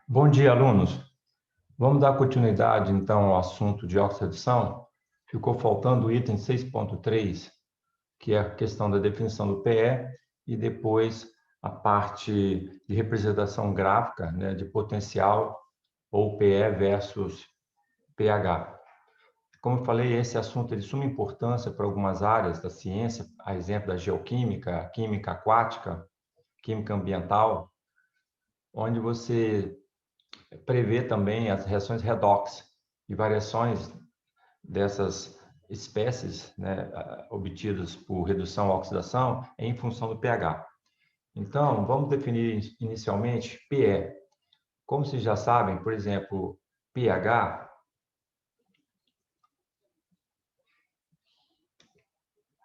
Bom dia, alunos. Vamos dar continuidade, então, ao assunto de oxidação. Ficou faltando o item 6.3, que é a questão da definição do PE, e depois a parte de representação gráfica, né, de potencial ou PE versus pH. Como eu falei, esse assunto é de suma importância para algumas áreas da ciência, a exemplo da geoquímica, química aquática, química ambiental, onde você prevê também as reações redox e variações dessas espécies, né, obtidas por redução ou oxidação em função do pH. Então, vamos definir inicialmente PE. Como vocês já sabem, por exemplo, pH,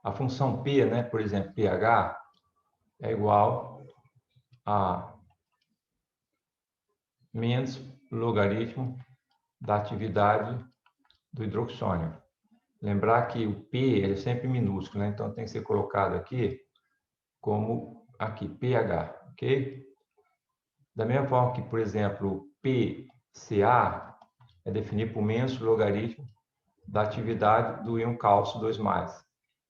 a função P, né, por exemplo, pH é igual a menos logaritmo da atividade do hidroxônio. Lembrar que o P é sempre minúsculo, né? Então tem que ser colocado aqui como aqui, pH, ok? Da mesma forma que, por exemplo, PCa é definido por menos logaritmo da atividade do íon cálcio 2+.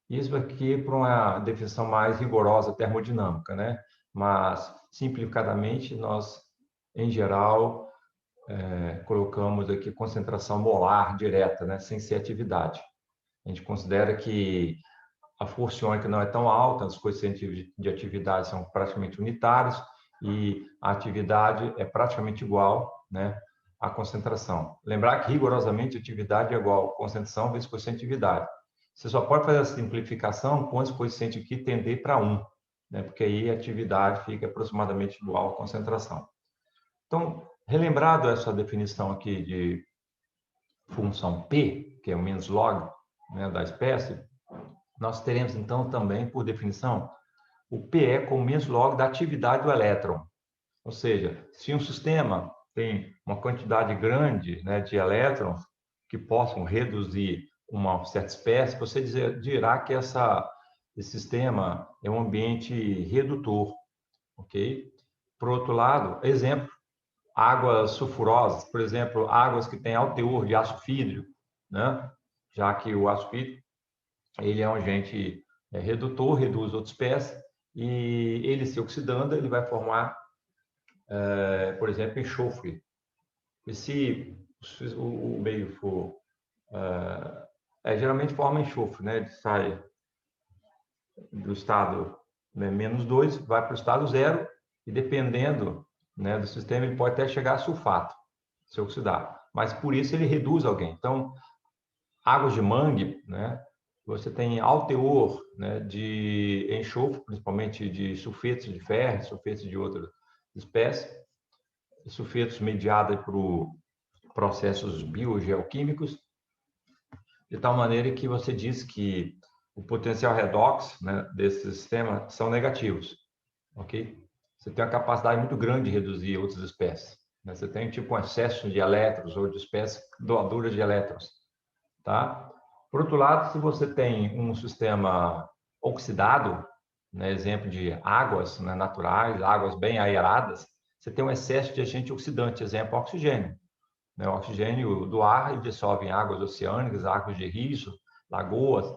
Isso aqui para uma definição mais rigorosa termodinâmica, né? Mas, simplificadamente, nós, em geral, colocamos aqui concentração molar direta, né? Sem ser atividade. A gente considera que a força iônica não é tão alta, os coeficientes de atividade são praticamente unitários e a atividade é praticamente igual, né, à concentração. Lembrar que, rigorosamente, atividade é igual a concentração vezes coeficiente de atividade. Você só pode fazer a simplificação quando esse coeficiente aqui tender para 1, né, porque aí a atividade fica aproximadamente igual à concentração. Então, relembrado essa definição aqui de função P, que é o menos log, né, da espécie, nós teremos, então, também, por definição, o PE como menos log da atividade do elétron. Ou seja, se um sistema tem uma quantidade grande, né, de elétrons que possam reduzir uma certa espécie, você dirá que esse sistema é um ambiente redutor, ok? Por outro lado, exemplo, águas sulfurosas, por exemplo, águas que têm alto teor de ácido fídrico, né? Já que o ácido fídrico ele é um agente redutor, reduz outras espécies, e ele se oxidando, ele vai formar, por exemplo, enxofre. E se o meio for... geralmente forma enxofre, né? Ele sai do estado, né, -2, vai para o estado 0, e dependendo, né, do sistema, ele pode até chegar a sulfato, se oxidar. Mas por isso ele reduz alguém. Então, águas de mangue, né, você tem alto teor, né, de enxofre, principalmente de sulfetos de ferro, sulfetos de outras espécies, sulfetos mediados por processos biogeoquímicos, de tal maneira que você diz que o potencial redox, né, desse sistema são negativos, ok? Você tem uma capacidade muito grande de reduzir outras espécies, né? Você tem tipo um excesso de elétrons ou de espécies doadoras de elétrons, tá? Por outro lado, se você tem um sistema oxidado, né, exemplo de águas, né, naturais, águas bem aeradas, você tem um excesso de agente oxidante, exemplo, oxigênio. Né, o oxigênio do ar ele dissolve em águas oceânicas, águas de riso, lagoas,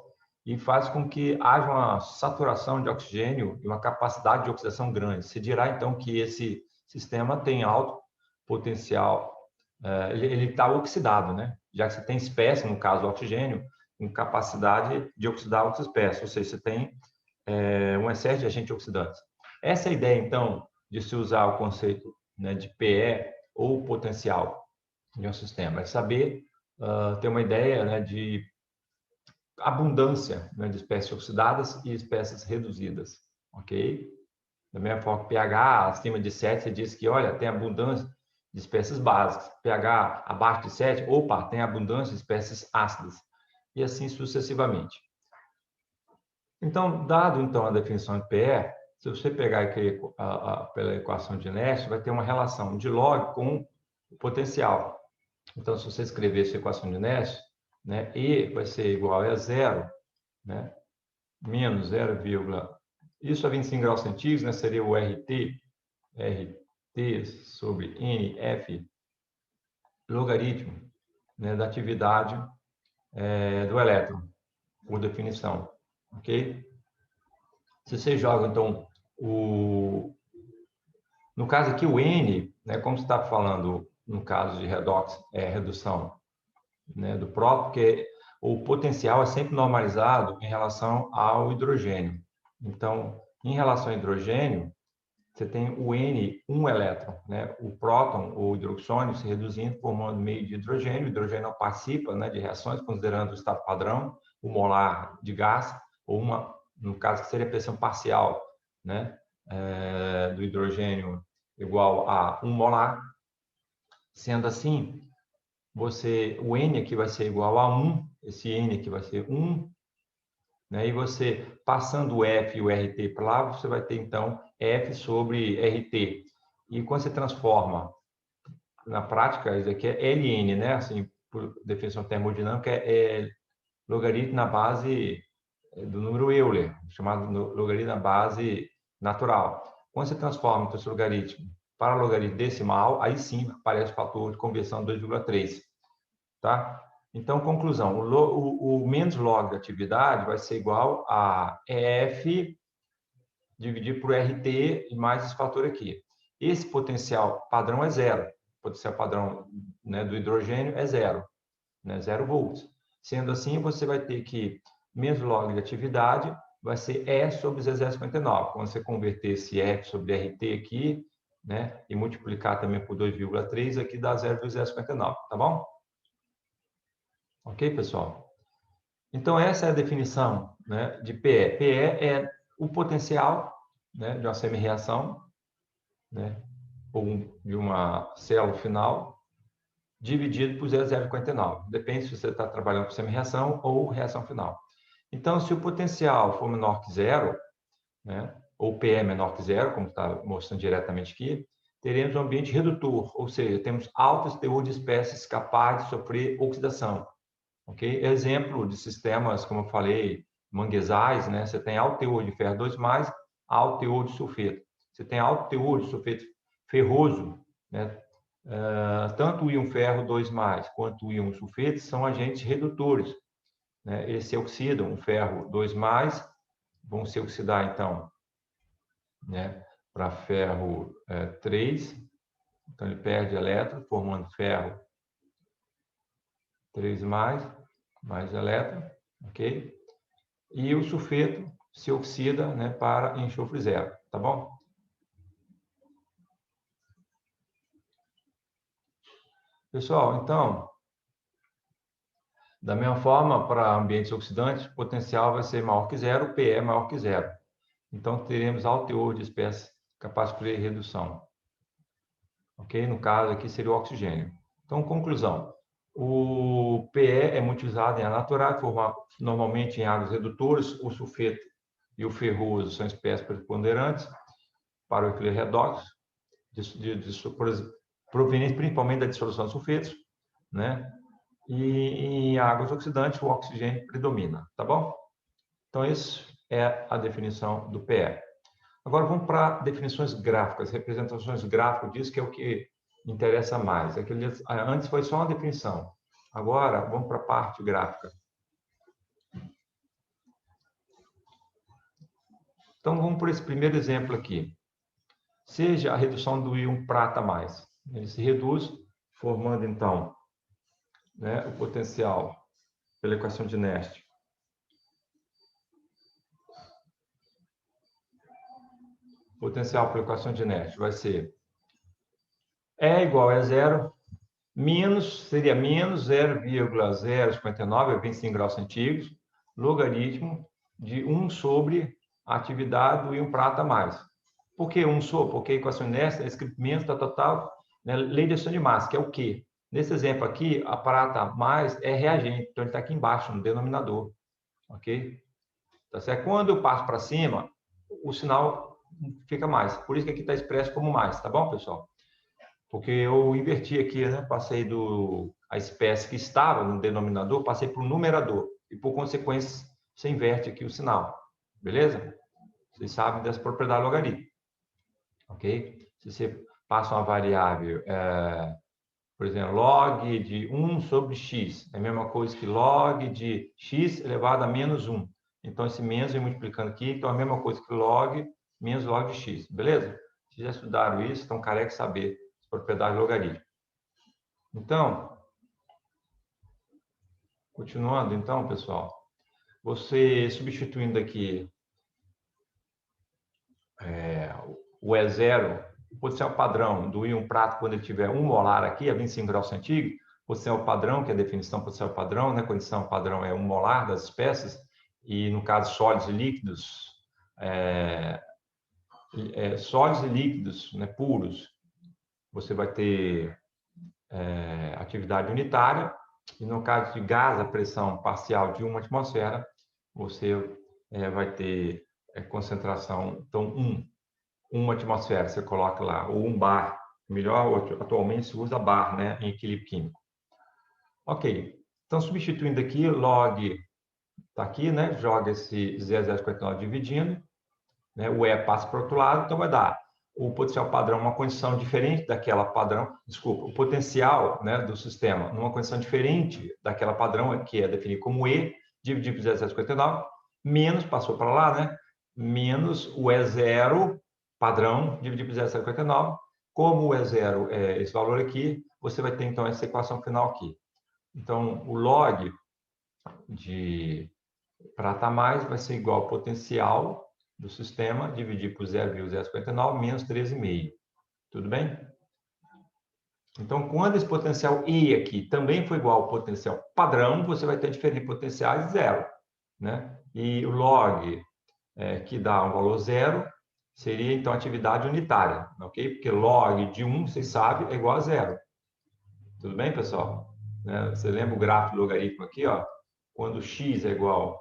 e faz com que haja uma saturação de oxigênio e uma capacidade de oxidação grande. Se dirá, então, que esse sistema tem alto potencial, ele está oxidado, né? Já que você tem espécie, no caso, o oxigênio, com capacidade de oxidar outras espécies, ou seja, você tem um excesso de agente oxidante. Essa é a ideia, então, de se usar o conceito, né, de PE ou potencial de um sistema, é saber ter uma ideia, né, de abundância, né, de espécies oxidadas e espécies reduzidas, ok? Da mesma forma que pH acima de 7, você diz que, olha, tem abundância de espécies básicas. pH abaixo de 7, opa, tem abundância de espécies ácidas. E assim sucessivamente. Então, dado então a definição de PE, se você pegar aqui pela equação de Nash, vai ter uma relação de log com o potencial. Então, se você escrever essa equação de Nash, né, E vai ser igual a zero, né, menos 0, isso a 25 graus centígrados, né, seria o RT, R T sobre NF logaritmo, né, da atividade do elétron, por definição, ok? Se você joga, então, no caso aqui, o N, né, como você está falando no caso de redução, né, do próton, porque o potencial é sempre normalizado em relação ao hidrogênio. Então, em relação ao hidrogênio, você tem o N, um elétron, né? O próton, ou hidroxônio, se reduzindo, formando meio de hidrogênio. O hidrogênio não participa, né, de reações, considerando o estado padrão, o molar de gás, ou no caso, que seria a pressão parcial, né, do hidrogênio igual a 1 molar. Sendo assim, o N aqui vai ser igual a 1, esse N aqui vai ser 1, né? E você, passando o F e o RT para lá, você vai ter, então, F sobre RT. E quando você transforma, na prática, isso aqui é Ln, né? Assim, por definição termodinâmica, é logaritmo na base do número Euler, chamado logaritmo na base natural. Quando você transforma esse logaritmo para logaritmo decimal, aí sim aparece o fator de conversão 2,3. Tá? Então, conclusão, o menos log da atividade vai ser igual a EF dividido por RT e mais esse fator aqui. Esse potencial padrão é zero. O potencial padrão, né, do hidrogênio é zero, né, 0 volts. Sendo assim, você vai ter que menos log de atividade vai ser E sobre 0,59. Quando você converter esse F sobre RT aqui, né, e multiplicar também por 2,3, aqui dá 0,059, tá bom? Ok, pessoal? Então, essa é a definição, né, de PE. PE é o potencial, né, de uma semi-reação, né, ou de uma célula final, dividido por 0,059. Depende se você está trabalhando com semi-reação ou reação final. Então, se o potencial for menor que zero, né, ou PE menor que zero, como está mostrando diretamente aqui, teremos um ambiente redutor, ou seja, temos altos teor de espécies capazes de sofrer oxidação. Ok? Exemplo de sistemas, como eu falei, manguezais, né? Você tem alto teor de ferro 2+, alto teor de sulfeto. Você tem alto teor de sulfeto ferroso, né? Tanto o íon ferro 2+, quanto o íon sulfeto são agentes redutores, né? Eles se oxidam, o ferro 2+, vão se oxidar, então, né, para ferro 3, então ele perde elétron, formando ferro 3+, mais elétron, ok? E o sulfeto se oxida, né, para enxofre zero, tá bom? Pessoal, então, da mesma forma, para ambientes oxidantes, o potencial vai ser maior que zero, o PE é maior que zero. Então, teremos alto teor de espécies capazes de sofrer redução. Ok? No caso aqui seria o oxigênio. Então, conclusão. O PE é muito utilizado em água natural, normalmente em águas redutoras. O sulfeto e o ferroso são espécies preponderantes para o equilíbrio redox, provenientes principalmente da dissolução de sulfetos, né? E em águas oxidantes, o oxigênio predomina, tá bom? Então, isso é a definição do PE. Agora, vamos para definições gráficas, representações gráficas disso, que é o que interessa mais. Antes foi só uma definição. Agora, vamos para a parte gráfica. Então, vamos por esse primeiro exemplo aqui. Seja a redução do íon prata mais. Ele se reduz, formando, então, né, o potencial pela equação de Nernst. O potencial pela equação de Nernst vai ser E igual a zero, seria menos 0,059, 25 graus centígrados, logaritmo de 1 sobre a atividade do íon prata mais. Por que 1 sobre? Porque a equação Nernst é escrito menos da total, né, lei de ação de massa, que é o quê? Nesse exemplo aqui, a prata mais é reagente, então ele está aqui embaixo, no denominador. Ok? Tá certo? Quando eu passo para cima, o sinal fica mais. Por isso que aqui está expresso como mais, tá bom, pessoal? Porque eu inverti aqui, né? Passei a espécie que estava no denominador, passei para o numerador. E, por consequência, você inverte aqui o sinal. Beleza? Vocês sabem dessa propriedade logarítmica. Ok? Se você passa uma variável, por exemplo, log de 1 sobre x, é a mesma coisa que log de x elevado a menos 1. Então, esse menos vem multiplicando aqui, então é a mesma coisa que log menos log de x, beleza? Se já estudaram isso, estão carecas de saber as propriedades logarítmicas. Então, continuando, então, pessoal, você substituindo aqui o E0, o potencial padrão do íon prato, quando ele tiver 1 molar aqui, a 25 graus centígrados, potencial padrão, que é a definição do potencial padrão, né? Condição padrão é 1 molar das espécies, e no caso sólidos e líquidos, sólidos e líquidos, né, puros, você vai ter atividade unitária, e no caso de gás, a pressão parcial de 1 atmosfera, você vai ter concentração, então, 1 atmosfera, você coloca lá, ou 1 bar, melhor, atualmente se usa bar, né, em equilíbrio químico. Ok, então substituindo aqui, log está aqui, né, joga esse 0,059 dividindo, né, o E passa para o outro lado, então vai dar o potencial padrão uma condição diferente daquela padrão, desculpa, o potencial, né, do sistema numa condição diferente daquela padrão, que é definido como E, dividido por 0,059, menos, passou para lá, né, menos o E0 padrão, dividido por 0,059, como o E0 é esse valor aqui, você vai ter, então, essa equação final aqui. Então, o log de prata mais vai ser igual ao potencial do sistema, dividir por 0,059 menos 13,5. Tudo bem? Então, quando esse potencial E aqui também for igual ao potencial padrão, você vai ter diferentes potenciais zero, né? E o log, que dá um valor zero, seria, então, atividade unitária, ok? Porque log de 1, vocês sabem, é igual a zero. Tudo bem, pessoal? Você lembra o gráfico do logaritmo aqui, ó? Quando x é igual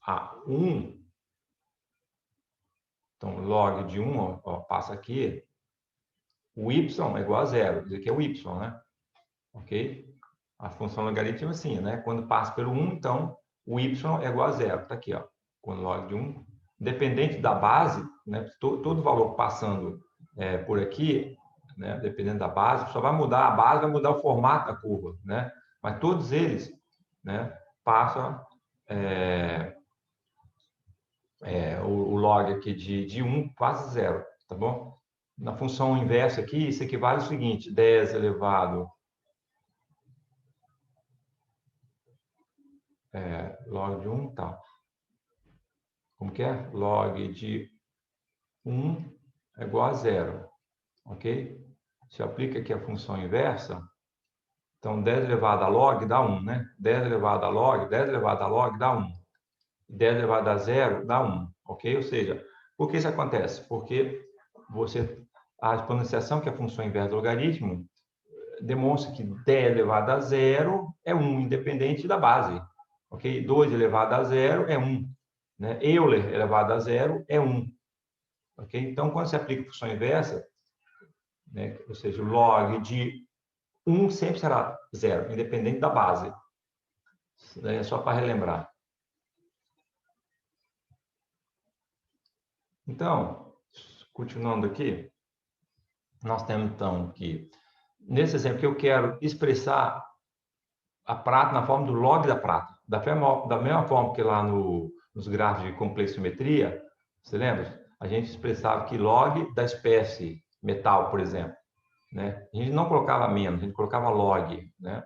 a 1, então log de 1, ó, passa aqui, o y é igual a zero, isso aqui é o y, né? Ok? A função logarítmica é assim, né? Quando passa pelo 1, então o y é igual a zero, está aqui, ó. Quando log de 1, dependente da base, né? Todo valor passando por aqui, né? Dependendo da base, só vai mudar a base, vai mudar o formato da curva, né? Mas todos eles, né? Passam o log aqui de 1 quase zero, tá bom? Na função inversa aqui, isso equivale ao seguinte, 10 elevado log de 1, tá? Como que é? Log de 1 é igual a zero, ok? Se aplica aqui a função inversa, então 10 elevado a log dá 1, né? 10 elevado a log, 10 elevado a log dá 1. 10 elevado a zero dá 1, ok? Ou seja, por que isso acontece? Porque a exponenciação, que é a função inversa do logaritmo, demonstra que 10 elevado a zero é 1, independente da base, ok? 2 elevado a zero é 1, né? Euler elevado a zero é 1, ok? Então, quando você aplica a função inversa, né, ou seja, o log de 1 sempre será zero, independente da base. Isso daí é só para relembrar. Então, continuando aqui, nós temos, então, que, nesse exemplo que eu quero expressar a prata na forma do log da prata. Da mesma forma que lá nos gráficos de complexometria, você lembra? A gente expressava que log da espécie metal, por exemplo, né? A gente não colocava menos, a gente colocava log, né?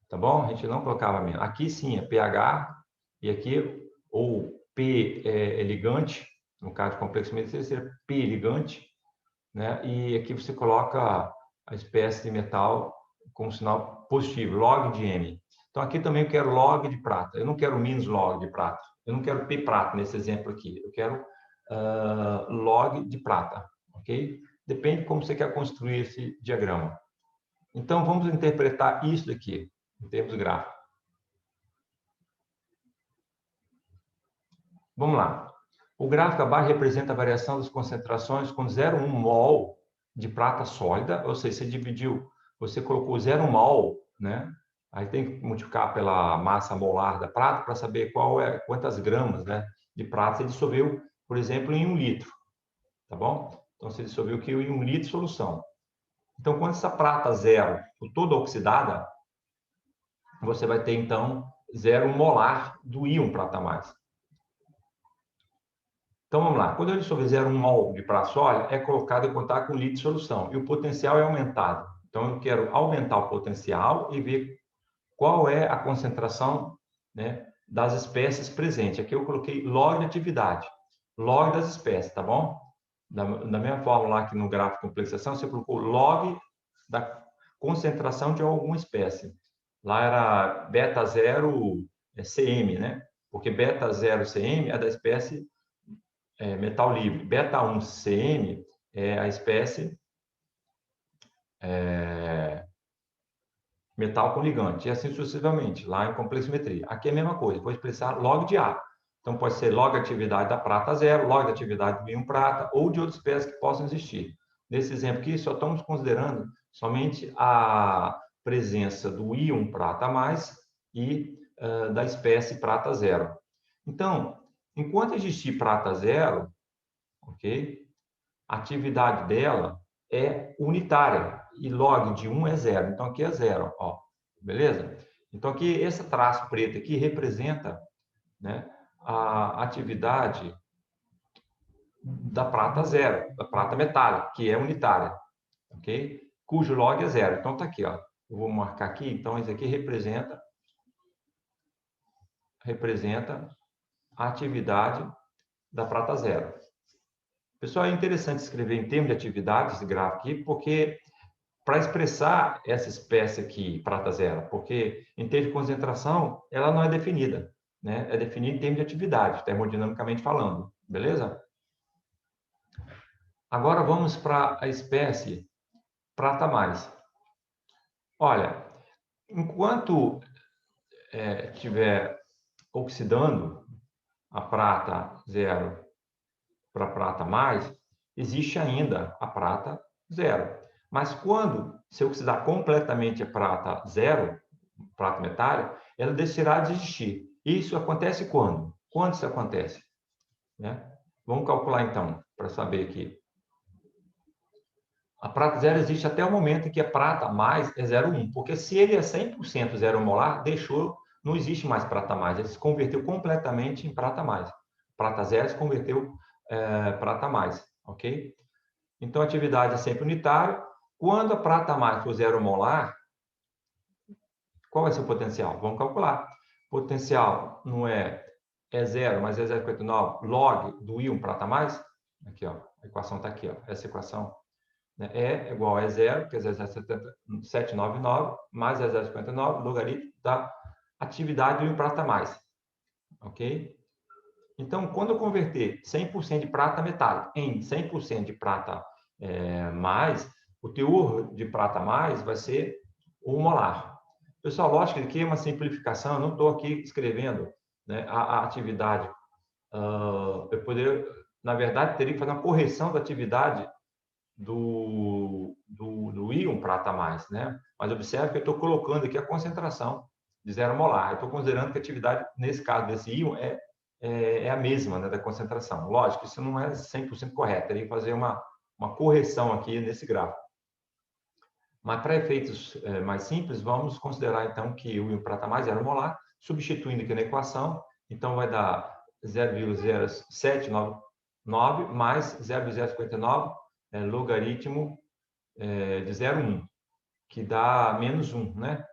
Tá bom? A gente não colocava menos. Aqui sim é pH, e aqui, ou P ligante, no caso de complexometria, seria P ligante, né? E aqui você coloca a espécie de metal com sinal positivo, log de M. Então, aqui também eu quero log de prata. Eu não quero menos log de prata. Eu não quero P prata nesse exemplo aqui. Eu quero log de prata, ok? Depende de como você quer construir esse diagrama. Então, vamos interpretar isso aqui, em termos gráficos. Vamos lá. O gráfico abaixo representa a variação das concentrações com 0,1 mol de prata sólida, ou seja, você colocou 0,1 mol, né? Aí tem que multiplicar pela massa molar da prata para saber quantas gramas, né, de prata você dissolveu, por exemplo, em 1 litro. tá bom? Então, você dissolveu o QI em 1 litro de solução. Então, quando essa prata zero for toda oxidada, você vai ter, então, 0 molar do íon prata mais. Então, vamos lá. Quando eu dissolver 0,1 mol de prata sólida, é colocado em contato com 1 litro de solução. E o potencial é aumentado. Então, eu quero aumentar o potencial e ver qual é a concentração, né, das espécies presentes. Aqui eu coloquei log de atividade. Log das espécies, tá bom? Da mesma forma lá que no gráfico de complexação, você colocou log da concentração de alguma espécie. Lá era beta 0 CM, né? Porque beta 0 CM é da espécie metal livre. Beta 1 CM é a espécie metal com ligante, e assim sucessivamente, lá em complexometria. Aqui é a mesma coisa, vou expressar log de A. Então, pode ser log de atividade da prata zero, log de atividade do íon prata, ou de outras espécies que possam existir. Nesse exemplo aqui, só estamos considerando somente a presença do íon prata mais e da espécie prata zero. Então, enquanto existir prata zero, ok? A atividade dela é unitária e log de 1 é 0. Então, aqui é 0, ó. Beleza? Então, aqui, esse traço preto aqui representa, né, a atividade da prata zero, da prata metálica, que é unitária, ok? Cujo log é 0. Então, tá aqui, ó. Eu vou marcar aqui. Então, isso aqui representa a atividade da prata zero. Pessoal, é interessante escrever em termos de atividade esse gráfico aqui, porque para expressar essa espécie aqui, prata zero, porque em termos de concentração, ela não é definida, né? É definida em termos de atividade, termodinamicamente falando, beleza? Agora vamos para a espécie prata mais. Olha, enquanto estiver oxidando a prata zero para prata mais, existe ainda a prata zero. Mas quando se oxidar completamente a prata zero, prata metálica, ela deixará de existir. Isso acontece quando? Quando isso acontece? Né? Vamos calcular então, para saber aqui. A prata zero existe até o momento em que a prata mais é 0,1, porque se ele é 100% zero molar, não existe mais prata mais, ele se converteu completamente em prata mais. Prata zero se converteu prata mais, ok? Então, a atividade é sempre unitária. Quando a prata mais for 0 molar, qual vai ser o potencial? Vamos calcular. Potencial não é 0, mas é 0,59 log do íon prata mais. Aqui, ó, a equação está aqui, ó, essa equação. Né? E igual a 0, que é 0,799, mais 0,59, logaritmo da atividade do íon prata mais. Ok? Então, quando eu converter 100% de prata metálica em 100% de prata mais, o teor de prata mais vai ser 1 molar. Pessoal, lógico que aqui é uma simplificação, eu não estou aqui escrevendo, né, a atividade. Eu poderia, na verdade, teria que fazer uma correção da atividade do íon prata mais, né? Mas observe que eu estou colocando aqui a concentração de 0 molar. Eu estou considerando que a atividade, nesse caso desse íon, é a mesma, né, da concentração. Lógico, isso não é 100% correto, teria que fazer uma correção aqui nesse gráfico. Mas para efeitos mais simples, vamos considerar então que o íon prata mais 0 molar, substituindo aqui na equação, então vai dar 0,0799 mais 0,059 logaritmo de 0,1, que dá menos 1, né?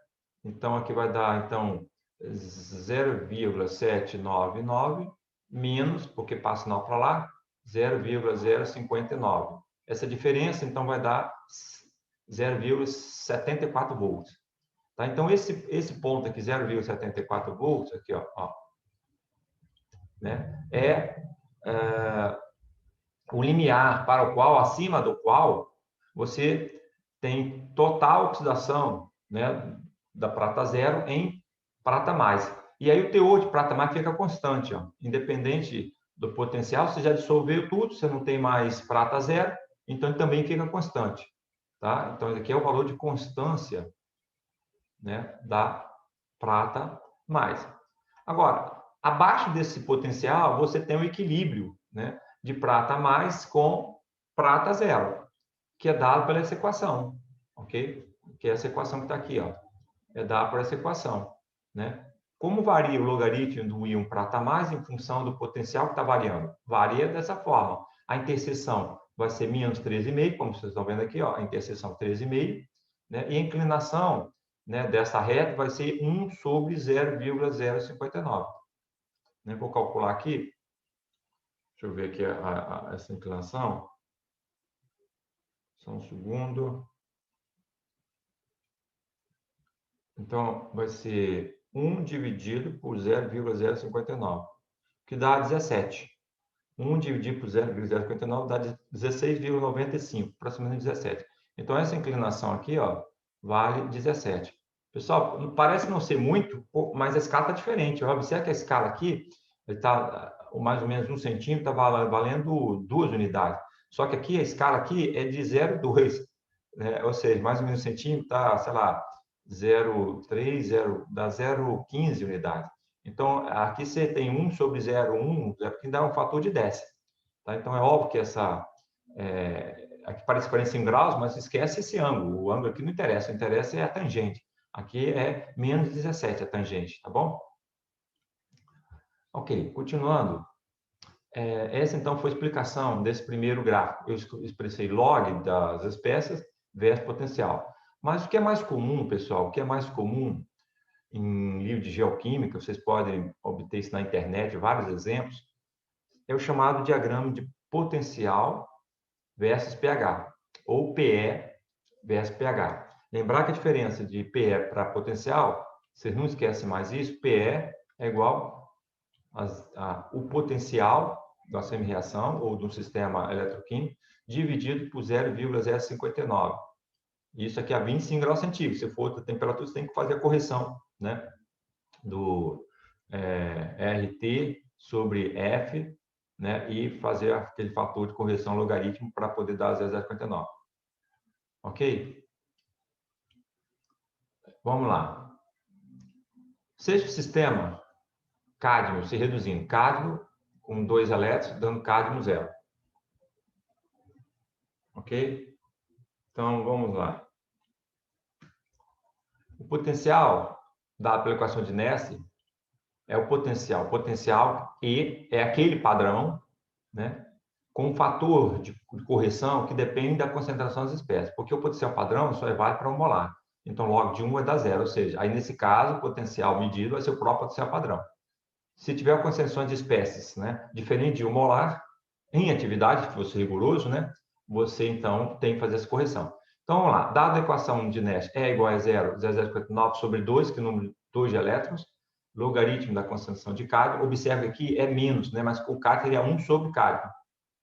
Então, aqui vai dar, então, 0,799 menos, porque passa sinal para lá, 0,059. Essa diferença, então, vai dar 0,74 volts. Tá? Então, esse ponto aqui, 0,74 volts, aqui, ó, né, o limiar para o qual, acima do qual, você tem total oxidação, né, da prata zero em prata mais. E aí o teor de prata mais fica constante, ó. Independente do potencial, você já dissolveu tudo, você não tem mais prata zero, então ele também fica constante. Tá? Então, aqui é o valor de constância, né, da prata mais. Agora, abaixo desse potencial, você tem um equilíbrio, né, de prata mais com prata zero, que é dado pela essa equação, ok? Que é essa equação que está aqui, ó. É dado por essa equação, né? Como varia o logaritmo do íon prata mais em função do potencial que está variando? Varia dessa forma. A interseção vai ser menos 13,5, como vocês estão vendo aqui, ó, a interseção 13,5, né? E a inclinação, né, dessa reta vai ser 1 sobre 0,059. Né? Vou calcular aqui. Deixa eu ver aqui essa inclinação. Só um segundo. Então, vai ser 1 dividido por 0,059, que dá 17. 1 dividido por 0,059 dá 16,95, aproximadamente 17. Então, essa inclinação aqui, ó, vale 17. Pessoal, parece não ser muito, mas a escala está diferente. Observe que a escala aqui está mais ou menos 1 centímetro, está valendo 2 unidades. Só que aqui, a escala aqui é de 0,2, né? Ou seja, mais ou menos 1 centímetro está, sei lá, 0,3, dá 0,15 unidades. Então, aqui você tem 1 sobre 0,1, que dá um fator de 10. Tá? Então, é óbvio que aqui parece 45 graus, mas esquece esse ângulo. O ângulo aqui não interessa, o que interessa é a tangente. Aqui é menos 17 a tangente, tá bom? Ok, continuando. Essa, então, foi a explicação desse primeiro gráfico. Eu expressei log das espécies versus potencial. Mas o que é mais comum, pessoal, o que é mais comum em livro de geoquímica, vocês podem obter isso na internet, vários exemplos, é o chamado diagrama de potencial versus pH, ou PE versus pH. Lembrar que a diferença de PE para potencial, vocês não esquecem mais isso, PE é igual o potencial da semi-reação ou do sistema eletroquímico dividido por 0,059. Isso aqui a 25 graus centígrados. Se for outra temperatura, você tem que fazer a correção, né? Do RT sobre F, né? E fazer aquele fator de correção logaritmo para poder dar 0,059. Ok? Vamos lá. Seja o sistema cádmio se reduzindo, cádmio com 2 elétrons, dando cádmio 0. Ok? Então, vamos lá. O potencial dado pela equação de Nernst é o potencial. O potencial E é aquele padrão, né, com um fator de correção que depende da concentração das espécies, porque o potencial padrão só é válido para 1 molar. Então, log de 1 vai dar 0, ou seja, aí nesse caso, o potencial medido vai ser o próprio potencial padrão. Se tiver concentrações de espécies, né, diferente de 1 molar, em atividade, se fosse rigoroso, né, você então tem que fazer essa correção. Então, vamos lá. Dada a equação de Nernst E igual a 0,059 sobre 2, que é o número 2 de elétrons, logaritmo da concentração de cádmio, observe aqui é menos, né, mas o cádmio seria 1 sobre cádmio.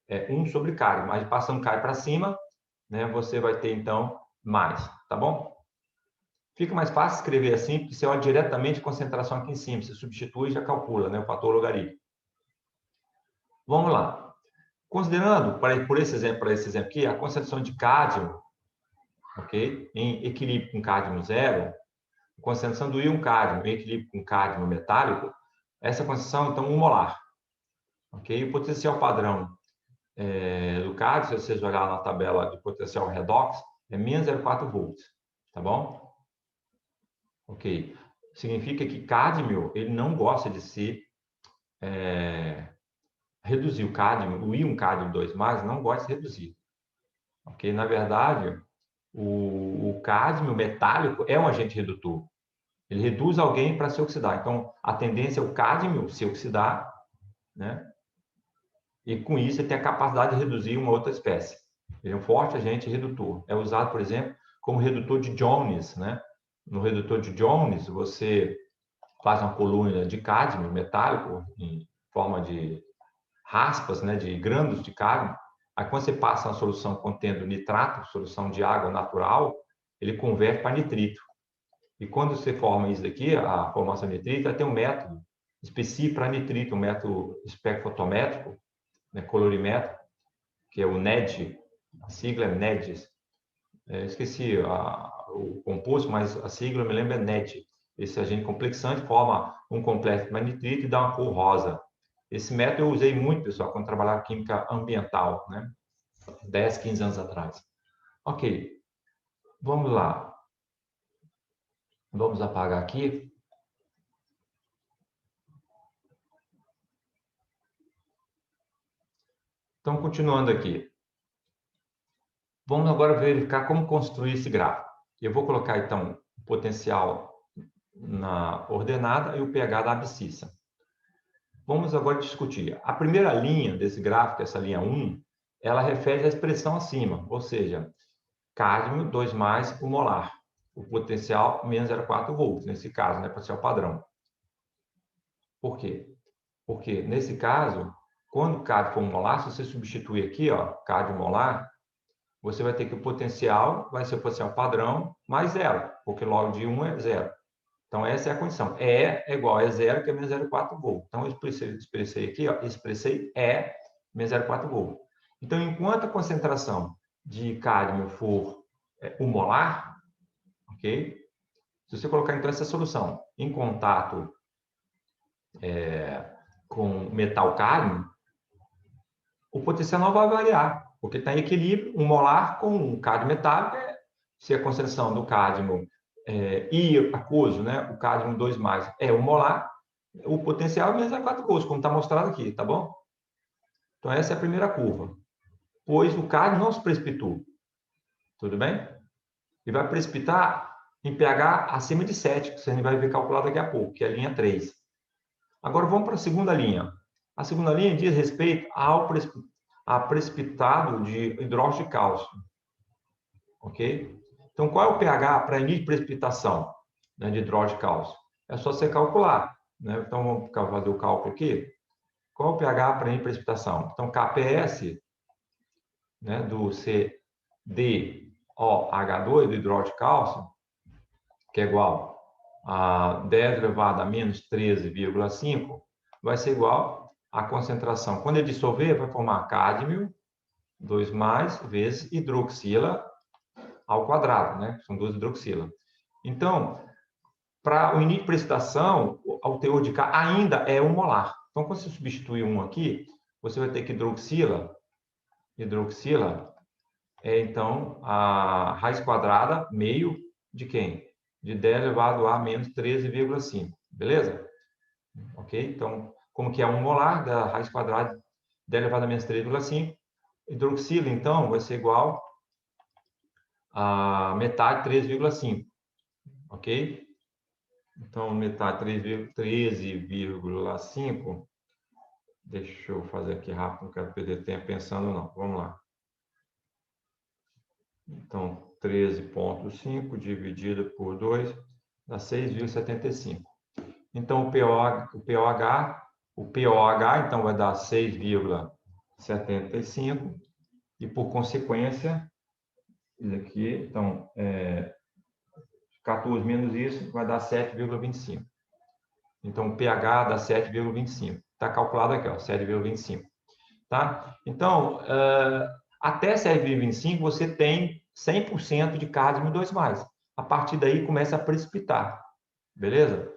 É 1 sobre cádmio, mas passando cádmio para cima, né, você vai ter, então, mais, tá bom? Fica mais fácil escrever assim, porque você olha diretamente a concentração aqui em cima, você substitui e já calcula, né, o fator logaritmo. Vamos lá. Considerando, por esse exemplo aqui, a concentração de cádmio, ok, em equilíbrio com cádmio 0, a concentração do íon cádmio em equilíbrio com cádmio metálico, essa concentração, então, 1 molar. Ok? O potencial padrão do cádmio, se vocês olharem na tabela de potencial redox, é menos 0,4 volts. Tá bom? Ok. Significa que cádmio, ele não gosta de se reduzir. O cádmio, o íon cádmio 2+, não gosta de se reduzir. Ok? Na verdade, o cádmio metálico é um agente redutor. Ele reduz alguém para se oxidar. Então, a tendência é o cádmio se oxidar, né? E com isso ele tem a capacidade de reduzir uma outra espécie. Ele é um forte agente redutor. É usado, por exemplo, como redutor de Jones, né? No redutor de Jones, você faz uma coluna de cádmio metálico em forma de raspas, né, de grânulos de cádmio. Aí, quando você passa uma solução contendo nitrato, solução de água natural, ele converte para nitrito. E quando você forma isso daqui, a formação de nitrito, vai ter um método específico para nitrito, um método espectrofotométrico, né, colorimétrico, que é o NED, a sigla é NED. Esqueci o composto, mas a sigla, eu me lembro, é NED. Esse agente complexante forma um complexo de nitrito e dá uma cor rosa. Esse método eu usei muito, pessoal, quando trabalhava química ambiental, né? 10, 15 anos atrás. Ok, vamos lá. Vamos apagar aqui. Então, continuando aqui. Vamos agora verificar como construir esse gráfico. Eu vou colocar, então, o potencial na ordenada e o pH da abscissa. Vamos agora discutir. A primeira linha desse gráfico, essa linha 1, ela refere à expressão acima, ou seja, cádmio 2 mais o molar. O potencial menos 0,4 volts, nesse caso, né, potencial padrão. Por quê? Porque, nesse caso, quando o cádmio for molar, se você substituir aqui, ó, cádmio molar, você vai ter que o potencial vai ser o potencial padrão mais zero, porque logo de 1 é zero. Então, essa é a condição. E é igual a zero, que é menos 0,4 volts. Então, eu expressei aqui, ó, expressei E menos 0,4 volts. Então, enquanto a concentração de cádmio for 1 molar, ok? Se você colocar, então, essa solução em contato com metal cádmio, o potencial não vai variar, porque está em equilíbrio, 1 molar com um cádmio metálico, se a concentração do cádmio e aquoso, né, o cádmio 2 mais é 1 molar, o potencial é menos 4 volts, como está mostrado aqui, tá bom? Então, essa é a primeira curva. Pois o cádmio não se precipitou, tudo bem? E vai precipitar em pH acima de 7, que você vai ver calculado daqui a pouco, que é a linha 3. Agora, vamos para a segunda linha. A segunda linha diz respeito ao precipitado de hidróxido de cálcio. Ok? Então, qual é o pH para início de precipitação, né, de hidróxido de cálcio? É só você calcular. Né? Então, vamos fazer o cálculo aqui. Qual é o pH para início de precipitação? Então, Kps, né, do CdOH2, do hidróxido de cálcio, que é igual a 10 elevado a menos 13,5, vai ser igual à concentração. Quando ele dissolver, vai formar cádmio 2 mais vezes hidroxila ao quadrado, né? São 2 hidroxila. Então, para o início de precipitação, o teor de K ainda é 1 molar. Então, quando você substituir 1 aqui, você vai ter que hidroxila então, a raiz quadrada, meio de quem? De 10 elevado a menos 13,5. Beleza? Ok? Então, como que é 1 molar da raiz quadrada de 10 elevado a menos 3,5, hidroxila, então, vai ser igual a metade, 3,5. Ok? Então, metade, 13,5. Deixa eu fazer aqui rápido, não quero perder tempo pensando, não. Vamos lá. Então, 13,5 dividido por 2 dá 6,75. Então, o POH, então, vai dar 6,75. E, por consequência, isso aqui, então, 14 menos isso, vai dar 7,25. Então, o pH dá 7,25. Está calculado aqui, ó, 7,25. Tá? Então, até 7,25 você tem 100% de cádmio 2+. A partir daí começa a precipitar. Beleza?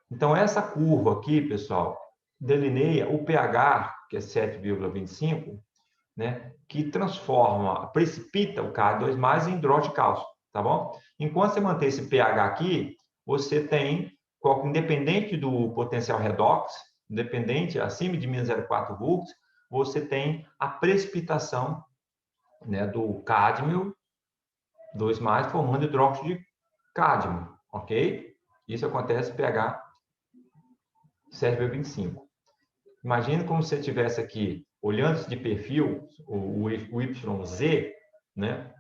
Então, essa curva aqui, pessoal, delineia o pH, que é 7,25, né, que precipita o K2+ em hidróxido de cálcio, tá bom? Enquanto você manter esse pH aqui, você tem, independente do potencial redox, independente, acima de menos 0,4 volts, você tem a precipitação, né, do cádmio 2+, formando hidróxido de cádmio, ok? Isso acontece no pH 7,25. Imagina como se você tivesse aqui, olhando de perfil, o YZ, né?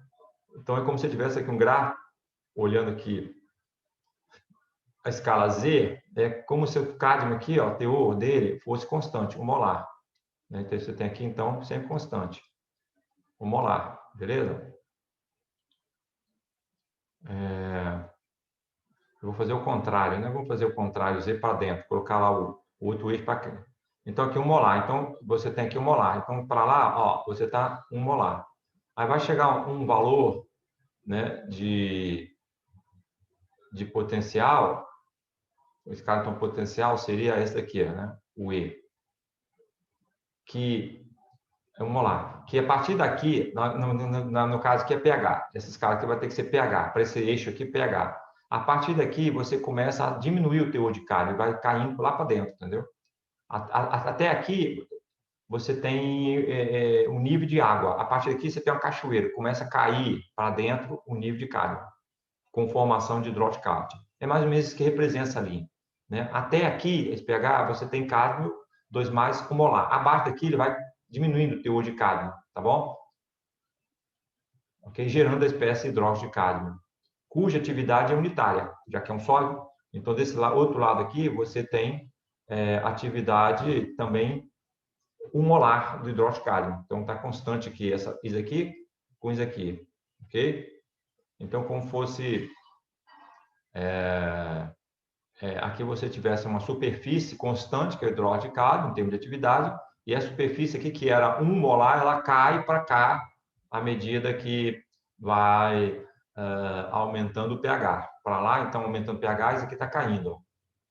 Então, é como se você tivesse aqui um gráfico, olhando aqui a escala Z, é como se o cádmio aqui, ó, o teor dele fosse constante, 1 molar. Né? Então, você tem aqui, então, sempre constante, 1 molar, beleza? Eu vou fazer o contrário, né? Vamos fazer o contrário, Z para dentro, colocar lá o outro eixo para cá. Então, aqui 1 molar. Então, você tem aqui 1 molar. Então, para lá, ó, você está 1 molar. Aí vai chegar um valor, né, de potencial. Esse cara, então, potencial seria esse daqui, né? O E. Que É um molar. Que a partir daqui, no caso aqui é pH. Essa escala aqui vai ter que ser pH, para esse eixo aqui pH. A partir daqui, você começa a diminuir o teor de kálio, vai caindo lá para dentro, entendeu? Até aqui, você tem um nível de água. A partir daqui, você tem uma cachoeira. Começa a cair para dentro o nível de kálio, com formação de hidróxido de cálcio. É mais ou menos isso que representa essa linha. Né? Até aqui, esse pH, você tem cádmio 2 mais com molar. Abaixo daqui, ele vai diminuindo o teor de cádmio, tá bom? Ok? Gerando a espécie hidróxido de cádmio, cuja atividade é unitária, já que é um sólido. Então, desse outro lado aqui, você tem atividade também um molar do hidróxido de cádmio. Então, está constante aqui, isso aqui com isso aqui, ok? Então, como fosse aqui você tivesse uma superfície constante, que é o hidróxido de cálcio, em termos de atividade, e a superfície aqui, que era 1 molar, ela cai para cá à medida que vai aumentando o pH. Para lá, então, aumentando o pH, isso aqui está caindo.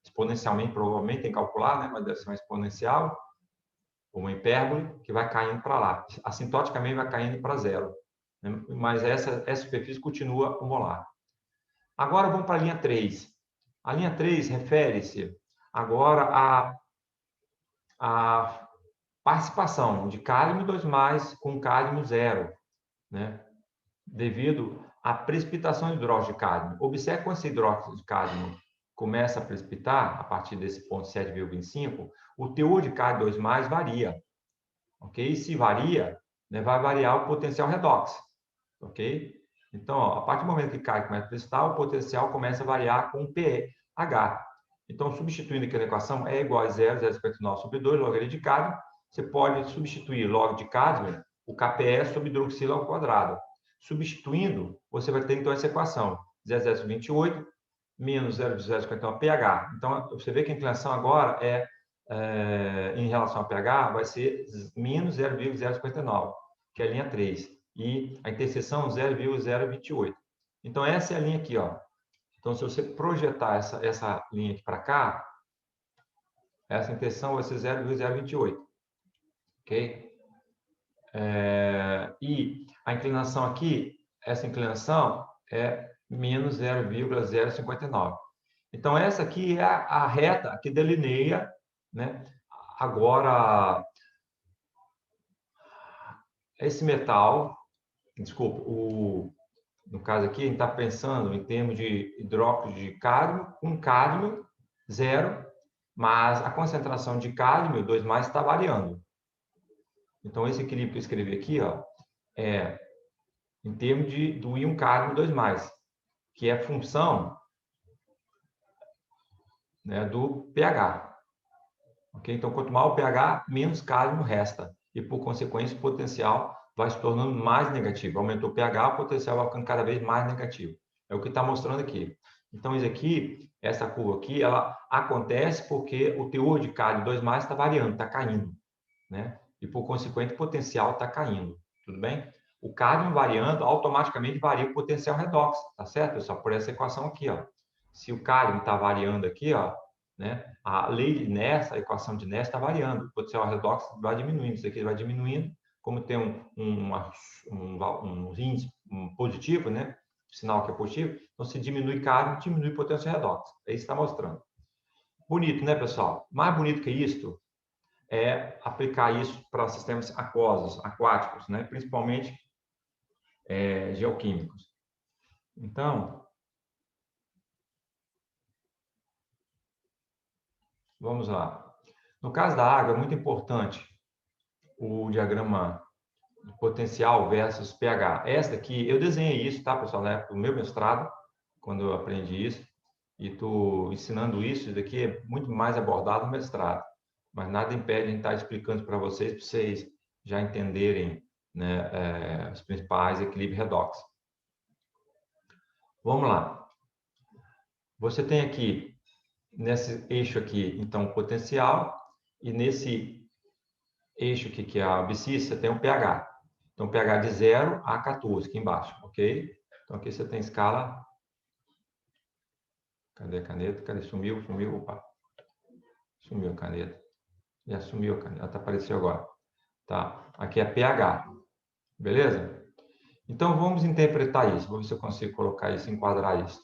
Exponencialmente, provavelmente, tem que calcular, né? Mas deve ser uma exponencial, uma hipérbole, que vai caindo para lá. Assintoticamente, vai caindo para zero. Né? Mas essa superfície continua 1 molar. Agora, vamos para a linha 3. A linha 3 refere-se agora à participação de cádmio 2+, com cádmio 0, né? Devido à precipitação de hidróxido de cádmio. Observe quando esse hidróxido de cádmio começa a precipitar, a partir desse ponto 7,25, o teor de cádmio 2+, varia. Ok? E se varia, né, vai variar o potencial redox. Ok? Então, ó, a partir do momento que cai começa a precipitar, o potencial começa a variar com o pH. Então, substituindo aqui na equação, E igual a 0,059 sobre 2, log de cádmio, você pode substituir log de cádmio, o KPE sobre hidroxila ao quadrado. Substituindo, você vai ter então essa equação, 0,028 menos 0,059 pH. Então, você vê que a inclinação agora em relação ao pH, vai ser menos 0,059, que é a linha 3. E a interseção 0,028. Então, essa é a linha aqui, ó. Então, se você projetar essa linha aqui para cá, essa interseção vai ser 0,028. Ok? E a inclinação aqui, essa inclinação é menos 0,059. Então, essa aqui é a reta que delineia, né? Agora, esse metal, desculpa, no caso aqui, a gente está pensando em termos de hidróxido de cádmio, com cádmio 0, mas a concentração de cádmio 2+, está variando. Então, esse equilíbrio que eu escrevi aqui, ó, é em termos do íon cádmio 2+, que é função, né, do pH. Okay? Então, quanto maior o pH, menos cádmio resta. E, por consequência, o potencial vai se tornando mais negativo. Aumentou o pH, o potencial vai ficando cada vez mais negativo. É o que está mostrando aqui. Então, isso aqui, essa curva aqui, ela acontece porque o teor de cálcio 2+ está variando, está caindo. Né? E, por consequente, o potencial está caindo. Tudo bem? O cádmio variando, automaticamente varia o potencial redox. Tá certo, pessoal? Por essa equação aqui, ó. Se o cádmio está variando aqui, ó, né? A lei de Nernst, a equação de Nernst está variando. O potencial redox vai diminuindo. Isso aqui vai diminuindo. Como tem um índice positivo, né? Sinal que é positivo. Então, se diminui cádmio, diminui o potencial redox. É isso que está mostrando. Bonito, né, pessoal? Mais bonito que isto é aplicar isso para sistemas aquosos, aquáticos, né? Principalmente geoquímicos. Então, vamos lá. No caso da água, é muito importante o diagrama de potencial versus pH. Essa aqui, eu desenhei isso, tá, pessoal, na época do meu mestrado, quando eu aprendi isso, e estou ensinando isso daqui é muito mais abordado no mestrado. Mas nada impede de estar explicando para vocês já entenderem, né, os principais equilíbrios redox. Vamos lá. Você tem aqui, nesse eixo aqui, então, o potencial, e nesse eixo aqui, que é a abscissa, tem o pH. Então, pH de 0 a 14, aqui embaixo, ok? Então, aqui você tem escala... Cadê a caneta? Cadê? Sumiu, opa. Sumiu a caneta. Já sumiu a caneta, apareceu agora. tá? Aqui é pH, beleza? Então, vamos interpretar isso. Vou ver se eu consigo colocar isso, enquadrar isso.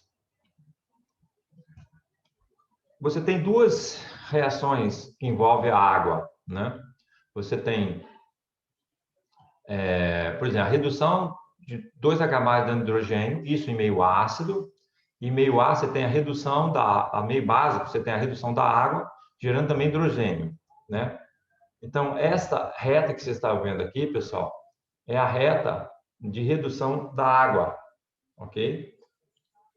Você tem duas reações que envolvem a água, né? Você tem, por exemplo, a redução de 2H+ dando hidrogênio, isso em meio ácido. E meio ácido você tem a redução a meio básico, você tem a redução da água, gerando também hidrogênio, né? Então, esta reta que você está vendo aqui, pessoal, é a reta de redução da água, ok?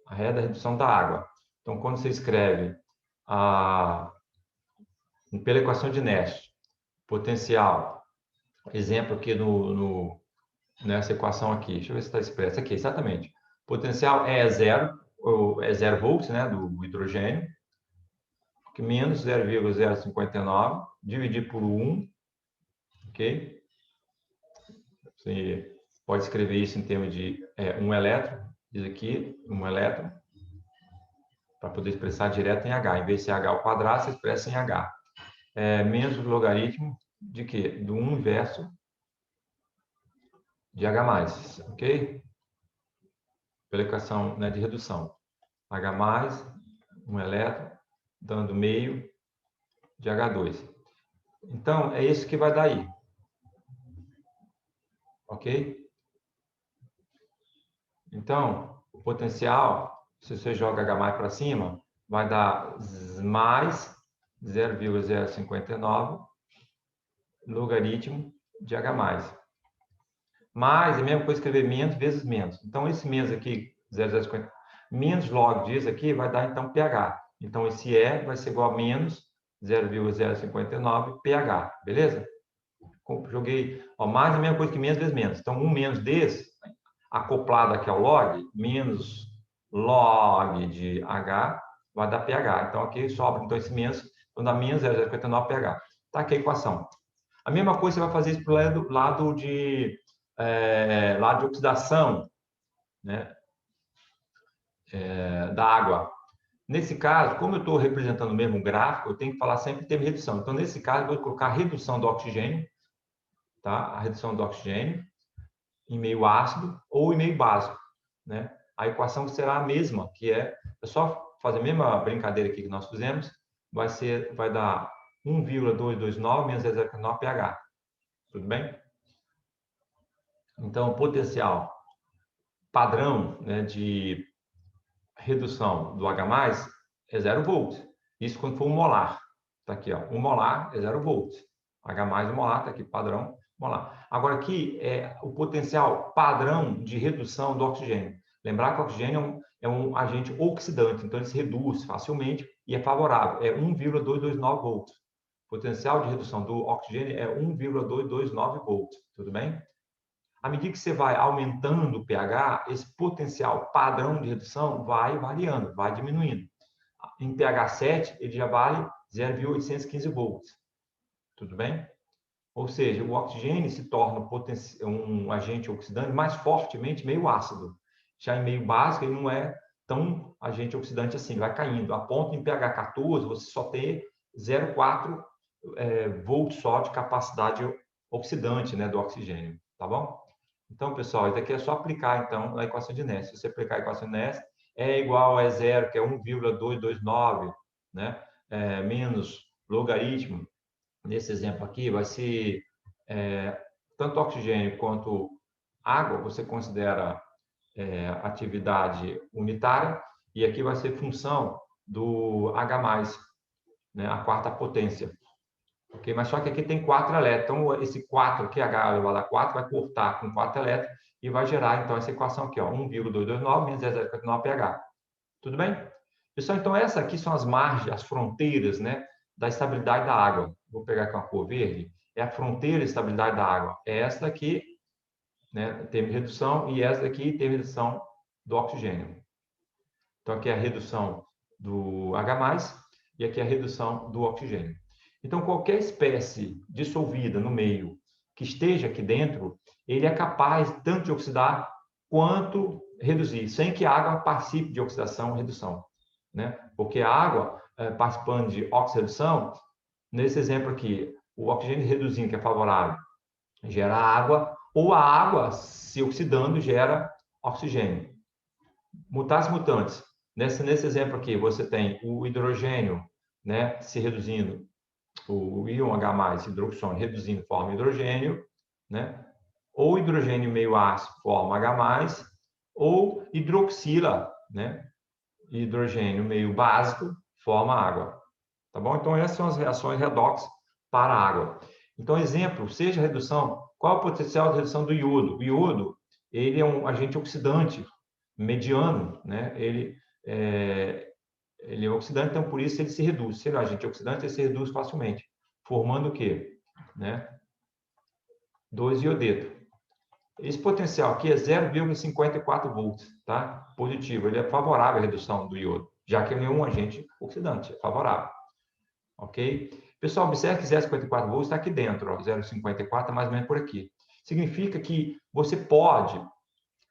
A reta da redução da água. Então, quando você escreve pela equação de Nash, potencial, exemplo aqui nessa equação aqui, deixa eu ver se está expresso aqui, exatamente. Potencial é zero volts, né, do hidrogênio, que menos 0,059 dividir por 1, ok? Você pode escrever isso em termos de 1 elétron, diz aqui, 1 elétron, para poder expressar direto em H. Em vez de ser H ao quadrado, você expressa em H. Menos o logaritmo de quê? Do 1 inverso de H+, ok? Pela equação, né, de redução. H+, 1 elétron, dando meio de H2. Então, é isso que vai dar aí. Ok? Então, o potencial, se você joga H+ para cima, vai dar mais 0,059 logaritmo de H+. Mais é a mesma coisa escrever menos vezes menos. Então, esse menos aqui, 0,050, menos log disso aqui, vai dar, então, pH. Então, esse E vai ser igual a menos 0,059 pH, beleza? Joguei, ó, mais é a mesma coisa que menos vezes menos. Então, um menos desse, acoplado aqui ao log, menos log de H, vai dar pH. Então, aqui sobra, então, esse menos, então dá menos 0,059 pH. Tá aqui a equação. A mesma coisa você vai fazer isso para o lado de oxidação, né, da água. Nesse caso, como eu estou representando o mesmo gráfico, eu tenho que falar sempre em termos de redução. Então, nesse caso, eu vou colocar a redução do oxigênio, tá? A redução do oxigênio em meio ácido ou em meio básico, né? A equação será a mesma, que é só fazer a mesma brincadeira aqui que nós fizemos, vai dar 1,229 menos 0,9 pH. Tudo bem? Então, o potencial padrão, né, de redução do H+ é 0 volts. Isso quando for 1 molar. Está aqui, ó, 1 molar é 0 volts. H+ 1 molar, está aqui, padrão molar. Agora, aqui é o potencial padrão de redução do oxigênio. Lembrar que o oxigênio é um agente oxidante, então ele se reduz facilmente e é favorável. É 1,229 volts. O potencial de redução do oxigênio é 1,229 volts. Tudo bem? À medida que você vai aumentando o pH, esse potencial padrão de redução vai variando, vai diminuindo. Em pH 7, ele já vale 0,815 volts. Tudo bem? Ou seja, o oxigênio se torna um agente oxidante mais fortemente meio ácido. Já em meio básico, ele não é tão agente oxidante assim, vai caindo. A ponto em pH 14, você só tem 0,4 volts só de capacidade oxidante, né, do oxigênio. Tá bom? Então, pessoal, isso aqui é só aplicar, então, a equação de Nash. Se você aplicar a equação de Nash, é igual a zero, que é 1,229, né? Menos logaritmo, nesse exemplo aqui, vai ser tanto oxigênio quanto água, você considera atividade unitária, e aqui vai ser função do H+, né? A quarta potência. Okay? Mas só que aqui tem 4 elétrons. Então, esse 4 aqui, H elevado a 4, vai cortar com 4 elétrons e vai gerar, então, essa equação aqui, 1,229 menos 0,059 pH. Tudo bem? Pessoal, então, essa aqui são as margens, as fronteiras, né, da estabilidade da água. Vou pegar aqui uma cor verde. É a fronteira de estabilidade da água. É essa daqui, né, termo de redução, e essa daqui, termo de redução do oxigênio. Então, aqui é a redução do H+, e aqui é a redução do oxigênio. Então, qualquer espécie dissolvida no meio que esteja aqui dentro, ele é capaz tanto de oxidar quanto reduzir, sem que a água participe de oxidação ou redução, né? Porque a água, participando de oxidação, nesse exemplo aqui, o oxigênio reduzindo, que é favorável, gera água, ou a água se oxidando gera oxigênio. Mutantes mutantes. Nesse exemplo aqui, você tem o hidrogênio, né, se reduzindo, o íon H+, hidroxônio, reduzindo, forma hidrogênio, né? Ou hidrogênio meio ácido, forma H+, ou hidroxila, né? Hidrogênio meio básico, forma água. Tá bom? Então, essas são as reações redox para a água. Então, exemplo, seja a redução, qual é o potencial de redução do iodo? O iodo, ele é um agente oxidante mediano, né? Ele é oxidante, então por isso ele se reduz. Se ele é um agente oxidante, ele se reduz facilmente, formando o quê? Né? 2-iodeto. Esse potencial aqui é 0,54 volts, tá? Positivo. Ele é favorável à redução do iodo, já que ele é um agente oxidante, é favorável. Ok? Pessoal, observe que 0,54 volts está aqui dentro, 0,54 é mais ou menos por aqui. Significa que você pode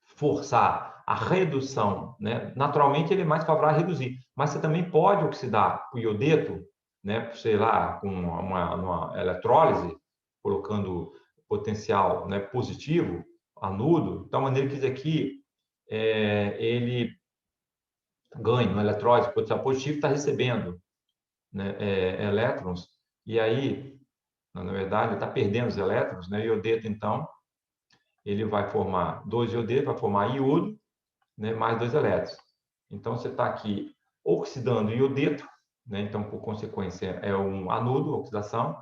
forçar a redução, né? Naturalmente ele é mais favorável a reduzir, mas você também pode oxidar o iodeto, né? Sei lá, com uma eletrólise, colocando potencial, né, positivo, anudo, de tal maneira que isso aqui ele ganha uma eletrólise, potencial positivo, está recebendo, né, elétrons, e aí, na verdade, está perdendo os elétrons, né? O iodeto, então, ele vai formar 2 iodeto, vai formar iodo, né, mais 2 elétrons. Então, você está aqui oxidando iodeto, né? Então, por consequência, é um anudo, oxidação,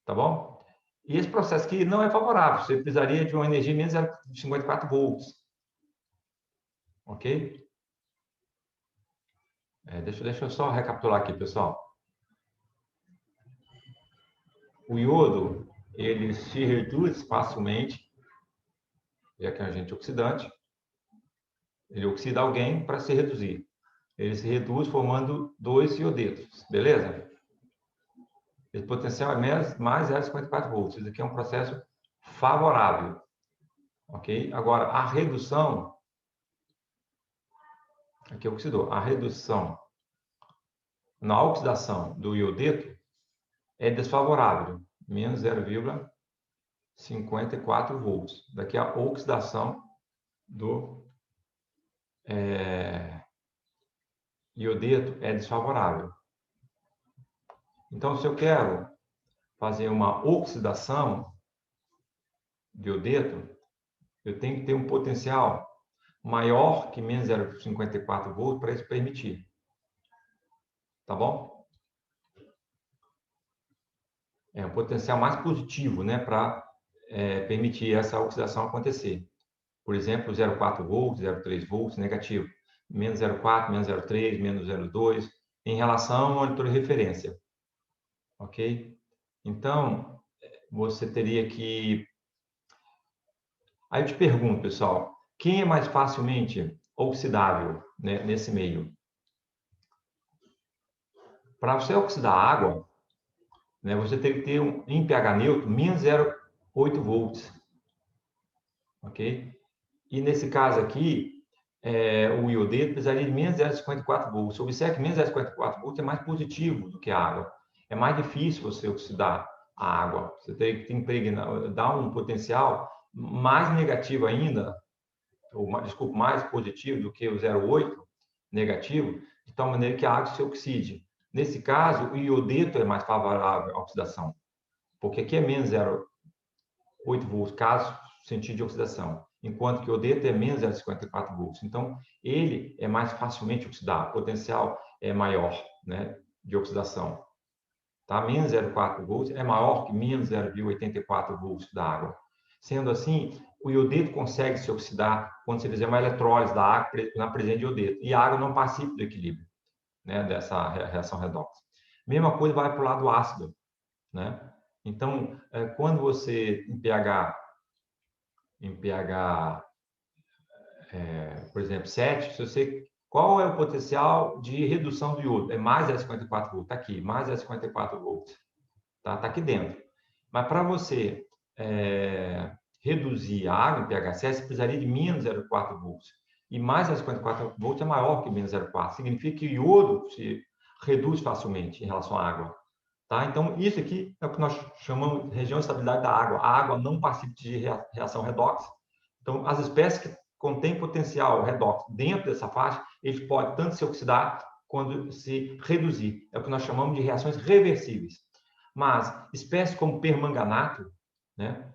tá bom? E esse processo aqui não é favorável, você precisaria de uma energia menos 0,54 volts, ok? Deixa eu só recapitular aqui, pessoal. O iodo, ele se reduz facilmente, já que é um agente oxidante, ele oxida alguém para se reduzir. Ele se reduz formando 2 iodetos, beleza? Esse potencial é mais 0,54 volts. Isso aqui é um processo favorável, ok? Agora, a redução, aqui oxidou, a redução na oxidação do iodeto é desfavorável, menos 0,54 volts. Daqui a oxidação do iodeto é desfavorável. Então, se eu quero fazer uma oxidação de iodeto, eu tenho que ter um potencial maior que menos 0,54 volts para isso permitir. Tá bom? É um potencial mais positivo, né, para permitir essa oxidação acontecer. Por exemplo, 0,4 volts, 0,3 volts, negativo. Menos 0,4, menos 0,3, menos 0,2, em relação ao monitor de referência. Ok? Então, você teria que... Aí eu te pergunto, pessoal, quem é mais facilmente oxidável, né, nesse meio? Para você oxidar água, né, você tem que ter em pH neutro menos 0,8 volts. Ok? E nesse caso aqui, o iodeto precisaria de menos 0,54 volts. Observe que menos 0,54 volts é mais positivo do que a água. É mais difícil você oxidar a água. Você tem que impregnar, dar um potencial mais negativo ainda, ou, desculpa, mais positivo do que o 0,8 negativo, de tal maneira que a água se oxide. Nesse caso, o iodeto é mais favorável à oxidação, porque aqui é menos 0,8 volts, caso sentido de oxidação, enquanto que o iodeto é menos 0,54 volts. Então, ele é mais facilmente oxidado, o potencial é maior, né, de oxidação. Tá? Menos 0,4 volts é maior que menos 0,84 volts da água. Sendo assim, o iodeto consegue se oxidar quando você fizer uma eletrólise da água na presença de iodeto. E a água não participa do equilíbrio, né, dessa reação redox. Mesma coisa vai para o lado ácido, né? Então, quando você em pH, por exemplo, 7, se você, qual é o potencial de redução do iodo? É mais 0,54 volts, está aqui, mais 0,54 volts, tá aqui dentro. Mas para você reduzir a água em pH 7, você precisaria de menos 0,4 volts. E mais 0,54 volts é maior que menos 0,4. Significa que o iodo se reduz facilmente em relação à água. Tá? Então, isso aqui é o que nós chamamos de região de estabilidade da água. A água não participa de reação redox. Então, as espécies que contêm potencial redox dentro dessa faixa, eles podem tanto se oxidar quanto se reduzir. É o que nós chamamos de reações reversíveis. Mas espécies como permanganato, né?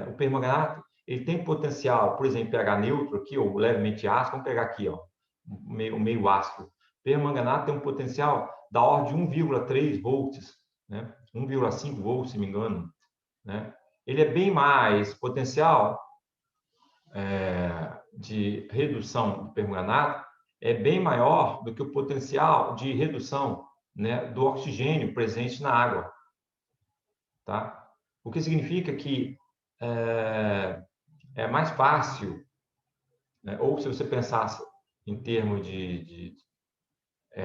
O permanganato, ele tem potencial, por exemplo, pH neutro aqui, ou levemente ácido. Vamos pegar aqui, ó, meio ácido. Permanganato tem um potencial da ordem de 1,3 volts, né? 1,5 volts, se me engano, né? Ele é bem mais potencial de redução do permanganato, é bem maior do que o potencial de redução, né, do oxigênio presente na água, tá? O que significa que é mais fácil, né? Ou se você pensasse em termos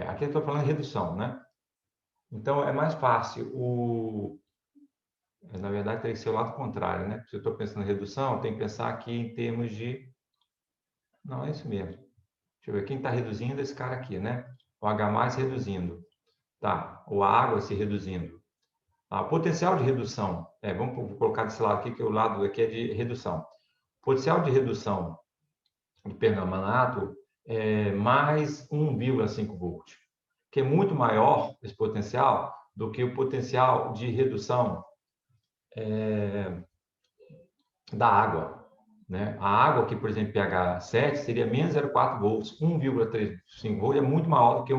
aqui eu estou falando de redução, né? Então, é mais fácil. Na verdade, teria que ser o lado contrário, né? Se eu estou pensando em redução, tem que pensar aqui em termos de... Não, é isso mesmo. Deixa eu ver, quem está reduzindo é esse cara aqui, né? O H+ reduzindo. Tá, ou a água se reduzindo. O potencial de redução, vamos colocar desse lado aqui, que o lado aqui é de redução. O potencial de redução do permanganato é mais 1,5 volt, que é muito maior esse potencial do que o potencial de redução da água, né? A água aqui, por exemplo, pH 7, seria menos 0,4 volts. 1,35 volts é muito maior do que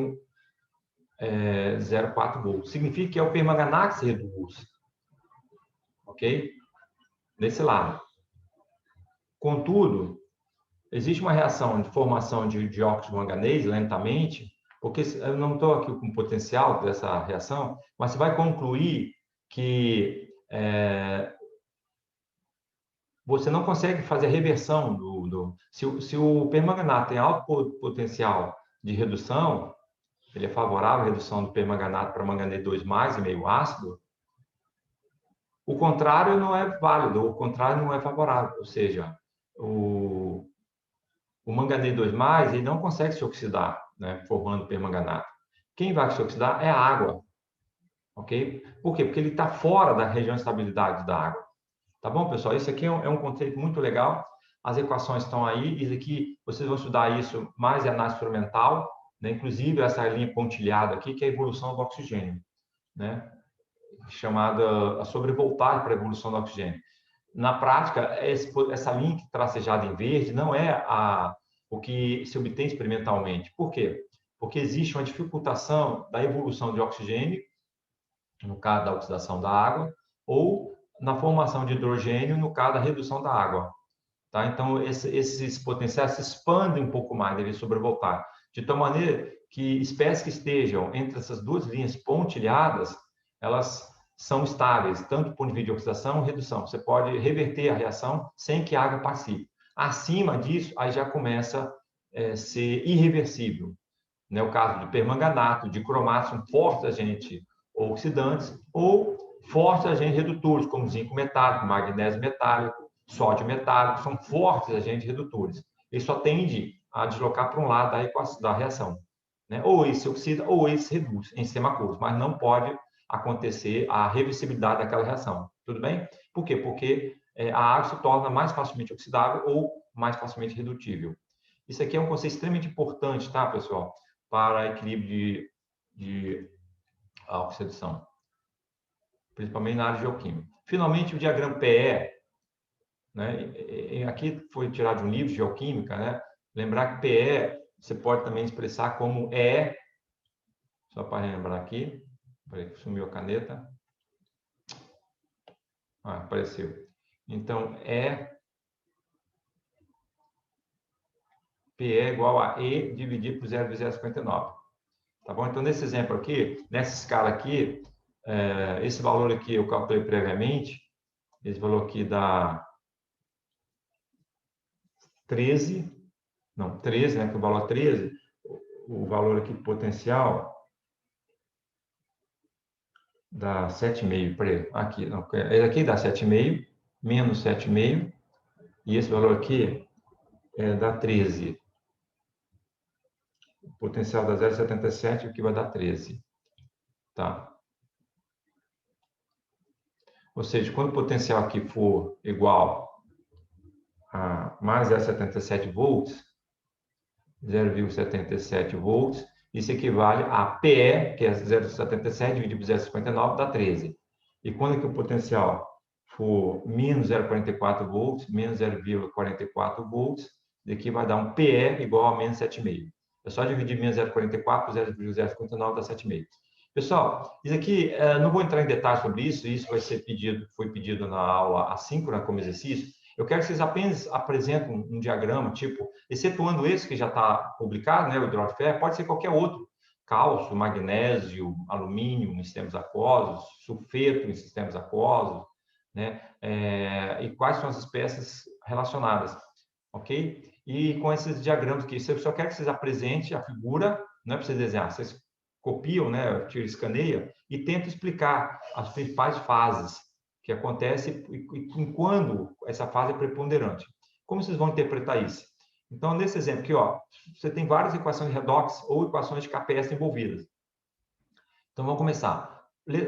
0,4 volts. Significa que é o permanganato que se reduz, ok? Desse lado. Contudo, existe uma reação de formação de dióxido de manganês lentamente, porque eu não estou aqui com o potencial dessa reação, mas você vai concluir que você não consegue fazer a reversão se o permanganato tem alto potencial de redução, ele é favorável à redução do permanganato para manganês 2+, e meio ácido, o contrário não é válido, o contrário não é favorável, ou seja, o manganês 2+, ele não consegue se oxidar, né, formando permanganato. Quem vai se oxidar é a água, ok? Por quê? Porque ele está fora da região de estabilidade da água. Tá bom, pessoal? Isso aqui é um conceito muito legal. As equações estão aí. Isso aqui, vocês vão estudar isso mais em análise experimental, né? Inclusive essa linha pontilhada aqui, que é a evolução do oxigênio, né? Chamada a sobrevoltagem para a evolução do oxigênio. Na prática, essa linha tracejada em verde não é o que se obtém experimentalmente. Por quê? Porque existe uma dificultação da evolução de oxigênio, no caso da oxidação da água, ou na formação de hidrogênio, no caso da redução da água. Tá? Então, esses potenciais se expandem um pouco mais, devem sobrevoltar. De tal maneira que espécies que estejam entre essas duas linhas pontilhadas, elas são estáveis, tanto do ponto de vista de oxidação e redução. Você pode reverter a reação sem que a água participe. Acima disso, aí já começa a ser irreversível. Né? O caso de permanganato, de cromato, são fortes agentes oxidantes, ou fortes agentes redutores, como zinco metálico, magnésio metálico, sódio metálico, são fortes agentes redutores. Ele só tende a deslocar para um lado da reação. Né? Ou ele se oxida, ou ele se reduz em sistema aquoso, mas não pode acontecer a reversibilidade daquela reação. Tudo bem? Por quê? Porque a água se torna mais facilmente oxidável ou mais facilmente redutível. Isso aqui é um conceito extremamente importante, tá, pessoal? Para equilíbrio de oxidação, principalmente na área geoquímica. Finalmente, o diagrama PE, né? Aqui foi tirado de um livro de geoquímica, né? Lembrar que PE você pode também expressar como E, só para lembrar aqui, sumiu a caneta. Apareceu. Então, PE é igual a E dividido por 0,059. Tá bom? Então, nesse exemplo aqui, nessa escala aqui, esse valor aqui eu calculei previamente, esse valor aqui dá 13, não, 13, né, que o valor 13, o valor aqui potencial dá 7,5, peraí, aqui, não, esse aqui dá 7,5, menos 7,5, e esse valor aqui dá 13. O potencial dá 0,77, o que vai dar 13. Tá? Ou seja, quando o potencial aqui for igual a mais 0,77 volts, 0,77 volts, isso equivale a PE, que é 0,77 dividido por 0,59, dá 13. E quando que o potencial for menos 0,44 volts, menos 0,44 volts, aqui vai dar um PE igual a menos 7,5. É só dividir menos 0,44 por 0,059, dá 7,5. Pessoal, isso aqui, não vou entrar em detalhes sobre isso, isso vai ser pedido, foi pedido na aula assíncrona como exercício. Eu quero que vocês apenas apresentem um diagrama, tipo, excetuando esse que já está publicado, né, o hidróxido de ferro, pode ser qualquer outro, cálcio, magnésio, alumínio em sistemas aquosos, sulfeto em sistemas aquosos, né, e quais são as espécies relacionadas, ok? E com esses diagramas aqui, eu só quero que vocês apresentem a figura, não é para vocês desenhar, vocês copiam, né, tira, escaneia e tenta explicar as principais fases que acontece e quando essa fase é preponderante. Como vocês vão interpretar isso? Então, nesse exemplo aqui, ó, você tem várias equações de redox ou equações de KPS envolvidas. Então, vamos começar.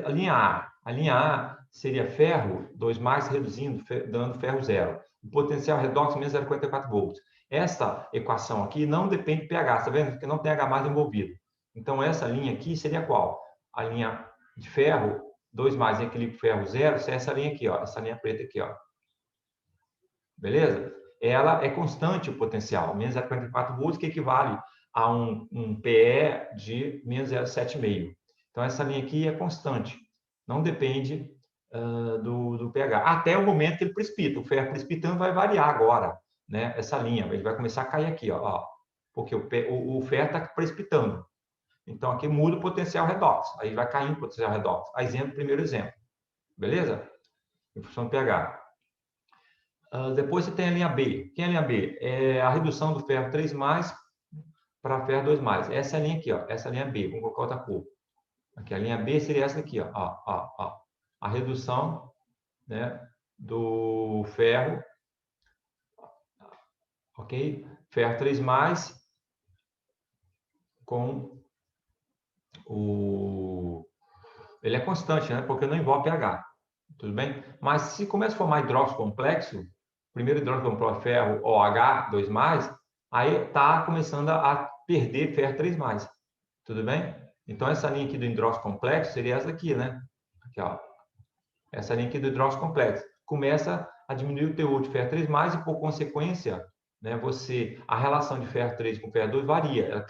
A linha A. A linha A seria ferro 2+, reduzindo, dando ferro 0. O potencial redox menos 0,44 volts. Essa equação aqui não depende de pH, está vendo? Porque não tem H+ envolvido. Então, essa linha aqui seria qual? A linha de ferro 2+ em equilíbrio ferro 0, é essa linha aqui, ó, essa linha preta aqui, ó. Beleza? Ela é constante o potencial, menos 0,44 volts, que equivale a um PE de menos 0,75. Então, essa linha aqui é constante, não depende do pH. Até o momento que ele precipita. O ferro precipitando vai variar agora, né? Essa linha, ele vai começar a cair aqui, ó, porque o ferro está precipitando. Então, aqui muda o potencial redox. Aí vai caindo o potencial redox. Primeiro exemplo. Beleza? Em função do pH. Depois você tem a linha B. Quem é a linha B? É a redução do ferro 3+ para ferro 2+. Essa é a linha aqui, ó. Essa é a linha B. Vamos colocar outra cor. Aqui, a linha B seria essa aqui, ó. A redução, né, do ferro, ok? Ferro 3+ com o... Ele é constante, né? Porque não envolve pH. Tudo bem? Mas se começa a formar hidróxido complexo, primeiro hidróxido complexo ferro OH 2+, aí está começando a perder ferro 3+. Tudo bem? Então, essa linha aqui do hidróxido complexo seria essa aqui, né? Aqui, ó. Essa linha aqui do hidróxido complexo. Começa a diminuir o teor de ferro 3+, e, por consequência, né, a relação de ferro 3 com ferro 2 varia. Ela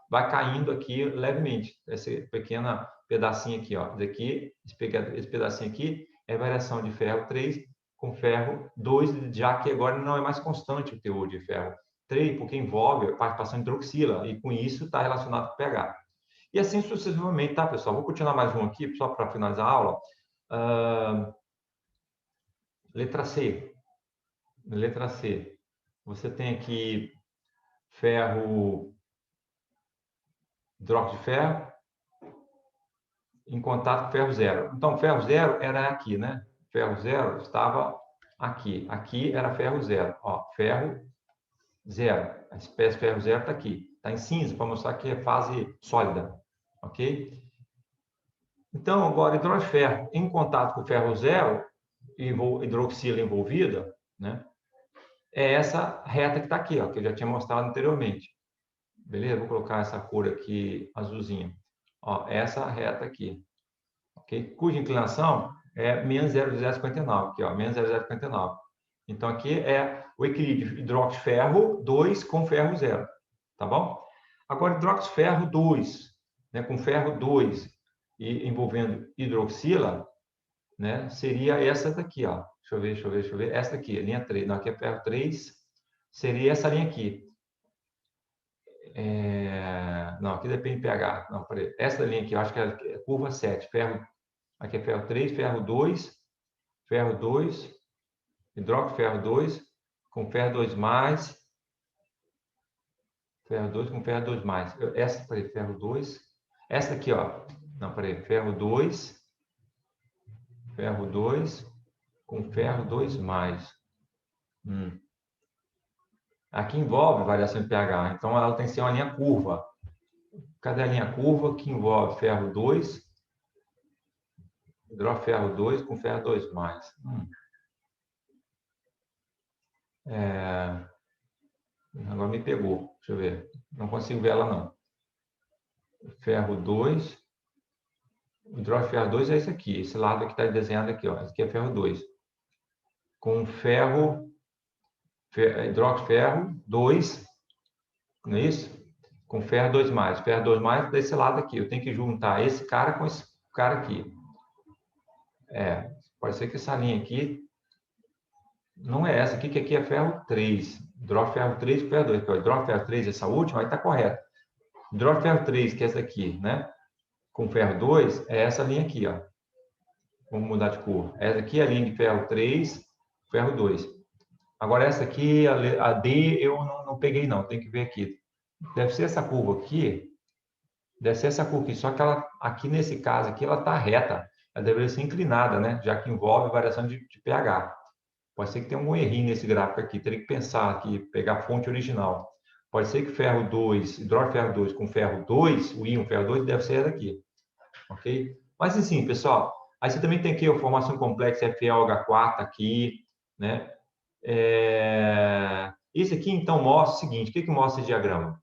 vai caindo aqui levemente. Essa pequena pedacinho aqui, ó. Esse pedacinho aqui é variação de ferro 3 com ferro 2, já que agora não é mais constante o teor de ferro 3, porque envolve a participação de hidroxila, e com isso está relacionado com o pH. E assim sucessivamente, tá, pessoal? Vou continuar mais um aqui, só para finalizar a aula. Letra C. Letra C. Você tem aqui ferro, hidróxido de ferro, em contato com ferro 0. Então, ferro 0 era aqui, né? Ferro 0 estava aqui. Aqui era ferro 0. Ó, ferro 0. A espécie ferro 0 está aqui. Está em cinza, para mostrar que é fase sólida. Ok? Então, agora, hidróxido de ferro em contato com ferro 0, hidroxila envolvida, né? É essa reta que está aqui, ó, que eu já tinha mostrado anteriormente. Beleza? Vou colocar essa cor aqui, azulzinha. Ó, essa reta aqui. Ok? Cuja inclinação é menos 0,059. Aqui, ó, menos 0,059. Então, aqui é o equilíbrio de hidróxido de ferro 2 com ferro 0. Tá bom? Agora, hidróxido de ferro 2, né, com ferro 2 e envolvendo hidroxila, né, seria essa daqui, ó. Deixa eu ver. Essa daqui, a linha 3. Não, aqui é ferro 3. Seria essa linha aqui. Não, aqui depende de pH. Não, peraí. Essa linha aqui, eu acho que é curva 7. Aqui é ferro 3, ferro 2, hidróxido de ferro 2, com ferro 2+, ferro 2 com ferro 2+. Essa, peraí, ferro 2. Essa aqui, ó. Não, peraí, ferro 2 com ferro 2+. Aqui envolve variação de pH, então ela tem que ser uma linha curva. Cadê a linha curva que envolve ferro 2 hidroferro 2 com ferro 2+. Agora me pegou. Deixa eu ver. Não consigo ver ela, não. Ferro 2. O hidroferro 2 é esse aqui. Esse lado que está desenhado aqui. Ó. Esse aqui é ferro 2. Com ferro... hidroferro 2. Não é isso? Com ferro 2+. Ferro 2+ desse lado aqui. Eu tenho que juntar esse cara com esse cara aqui. Pode ser que essa linha aqui não é essa aqui, que aqui é ferro 3. Hidroferro 3 com ferro 2. Porque o hidroferro 3, essa última, aí está correta. Hidroferro 3, que é essa aqui, né? Com ferro 2, é essa linha aqui, ó. Vamos mudar de cor. Essa aqui é a linha de ferro 3, ferro 2. Agora, essa aqui, a D, eu não peguei, não. Tem que ver aqui. Deve ser essa curva aqui. Deve ser essa curva aqui. Só que ela, aqui nesse caso aqui, ela está reta. Ela deveria ser inclinada, né? Já que envolve variação de pH. Pode ser que tenha algum errinho nesse gráfico aqui. Teria que pensar aqui, pegar a fonte original. Pode ser que ferro 2, hidroferro 2 com ferro 2, o íon ferro 2 deve ser essa daqui. Ok? Mas, assim, pessoal, aí você também tem aqui a formação complexa FeOH4 aqui, né? Esse aqui, então, mostra o seguinte. O que mostra esse diagrama?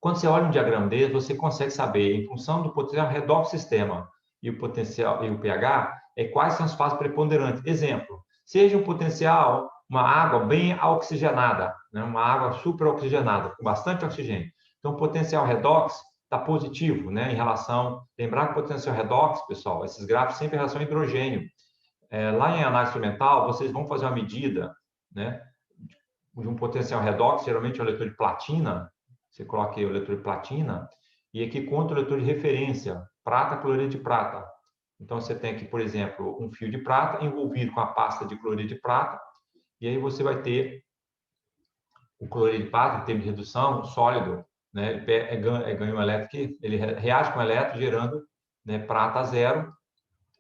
Quando você olha um diagrama dele, você consegue saber, em função do potencial redox sistema e o potencial e o pH, quais são as fases preponderantes. Exemplo, seja um potencial, uma água bem oxigenada, né? Uma água super oxigenada, com bastante oxigênio. Então, o potencial redox está positivo, né? Em relação... Lembrar que o potencial redox, pessoal, esses gráficos sempre em relação ao hidrogênio. Lá em análise experimental, vocês vão fazer uma medida, né? De um potencial redox, geralmente é o leitor de platina. Você coloca aí o leitor de platina, e aqui conta o leitor de referência, prata, cloreto de prata. Então, você tem aqui, por exemplo, um fio de prata envolvido com a pasta de cloreto de prata, e aí você vai ter o cloreto de prata, em termos de redução, sólido, né? Ganho elétrico, ele reage com o elétron, gerando, né, prata zero,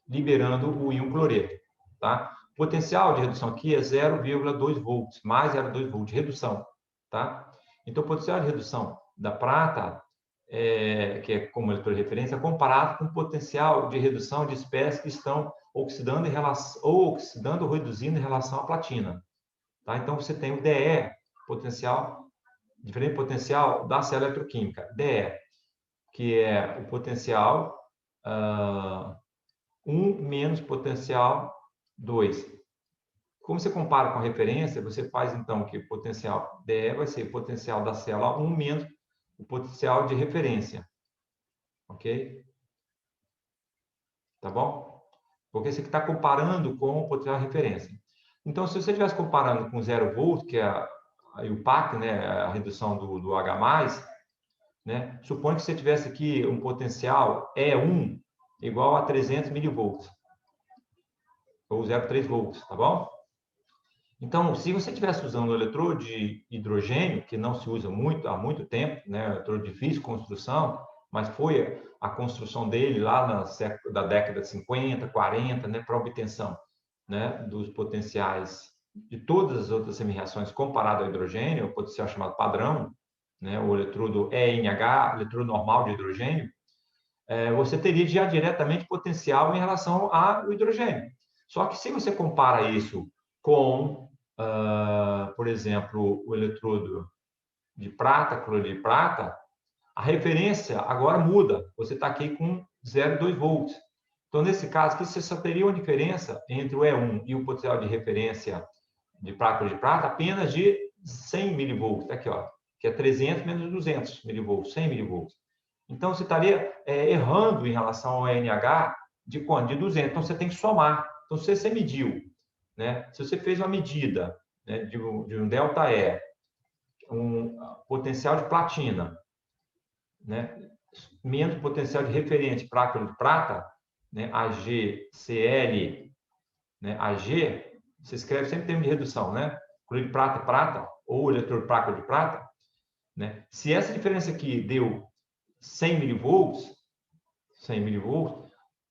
liberando o íon cloreto. Tá? O potencial de redução aqui é 0,2 volts, mais 0,2 volts de redução. Tá? Então, o potencial de redução da prata, que é como leitor de referência, é comparado com o potencial de redução de espécies que estão oxidando ou reduzindo em relação à platina. Tá? Então, você tem o DE, potencial, diferente potencial da célula eletroquímica. DE, que é o potencial 1 menos potencial 2. Como você compara com a referência, você faz, então, que o potencial DE vai ser o potencial da célula 1 menos o potencial de referência. Ok? Tá bom? Porque você está comparando com o potencial de referência. Então, se você estivesse comparando com 0 volts, que é o PAC, né, a redução do H+, né, suponha que você tivesse aqui um potencial E1 igual a 300 milivolts, ou 0,3 volts, tá bom? Então, se você estivesse usando o eletrodo de hidrogênio, que não se usa muito, há muito tempo, né, eletrodo de difícil construção, mas foi a construção dele lá da década de 50, 40, né, para obtenção, né, dos potenciais de todas as outras semi-reações comparado ao hidrogênio, o potencial chamado padrão, né, o eletrodo ENH, eletrodo normal de hidrogênio, você teria já diretamente potencial em relação ao hidrogênio. Só que se você compara isso com, por exemplo, o eletrodo de prata, cloreto de prata, a referência agora muda. Você está aqui com 0,2 volts. Então, nesse caso aqui, você só teria uma diferença entre o E1 e o potencial de referência de prata, cloreto de prata apenas de 100 milivolts. Aqui, ó, que é 300 menos 200 milivolts, 100 milivolts. Então, você estaria errando em relação ao ENH de quanto? De 200. Então, você tem que somar. Então, se você mediu, né? Se você fez uma medida, né, de um ΔE, um potencial de platina, né, menos potencial de referente para de prata, né, AgCl, né, Ag, você escreve sempre em termos de redução, né? Cloreto de prata é prata, ou eletrodo prata de prata, né? Se essa diferença aqui deu 100 milivolts,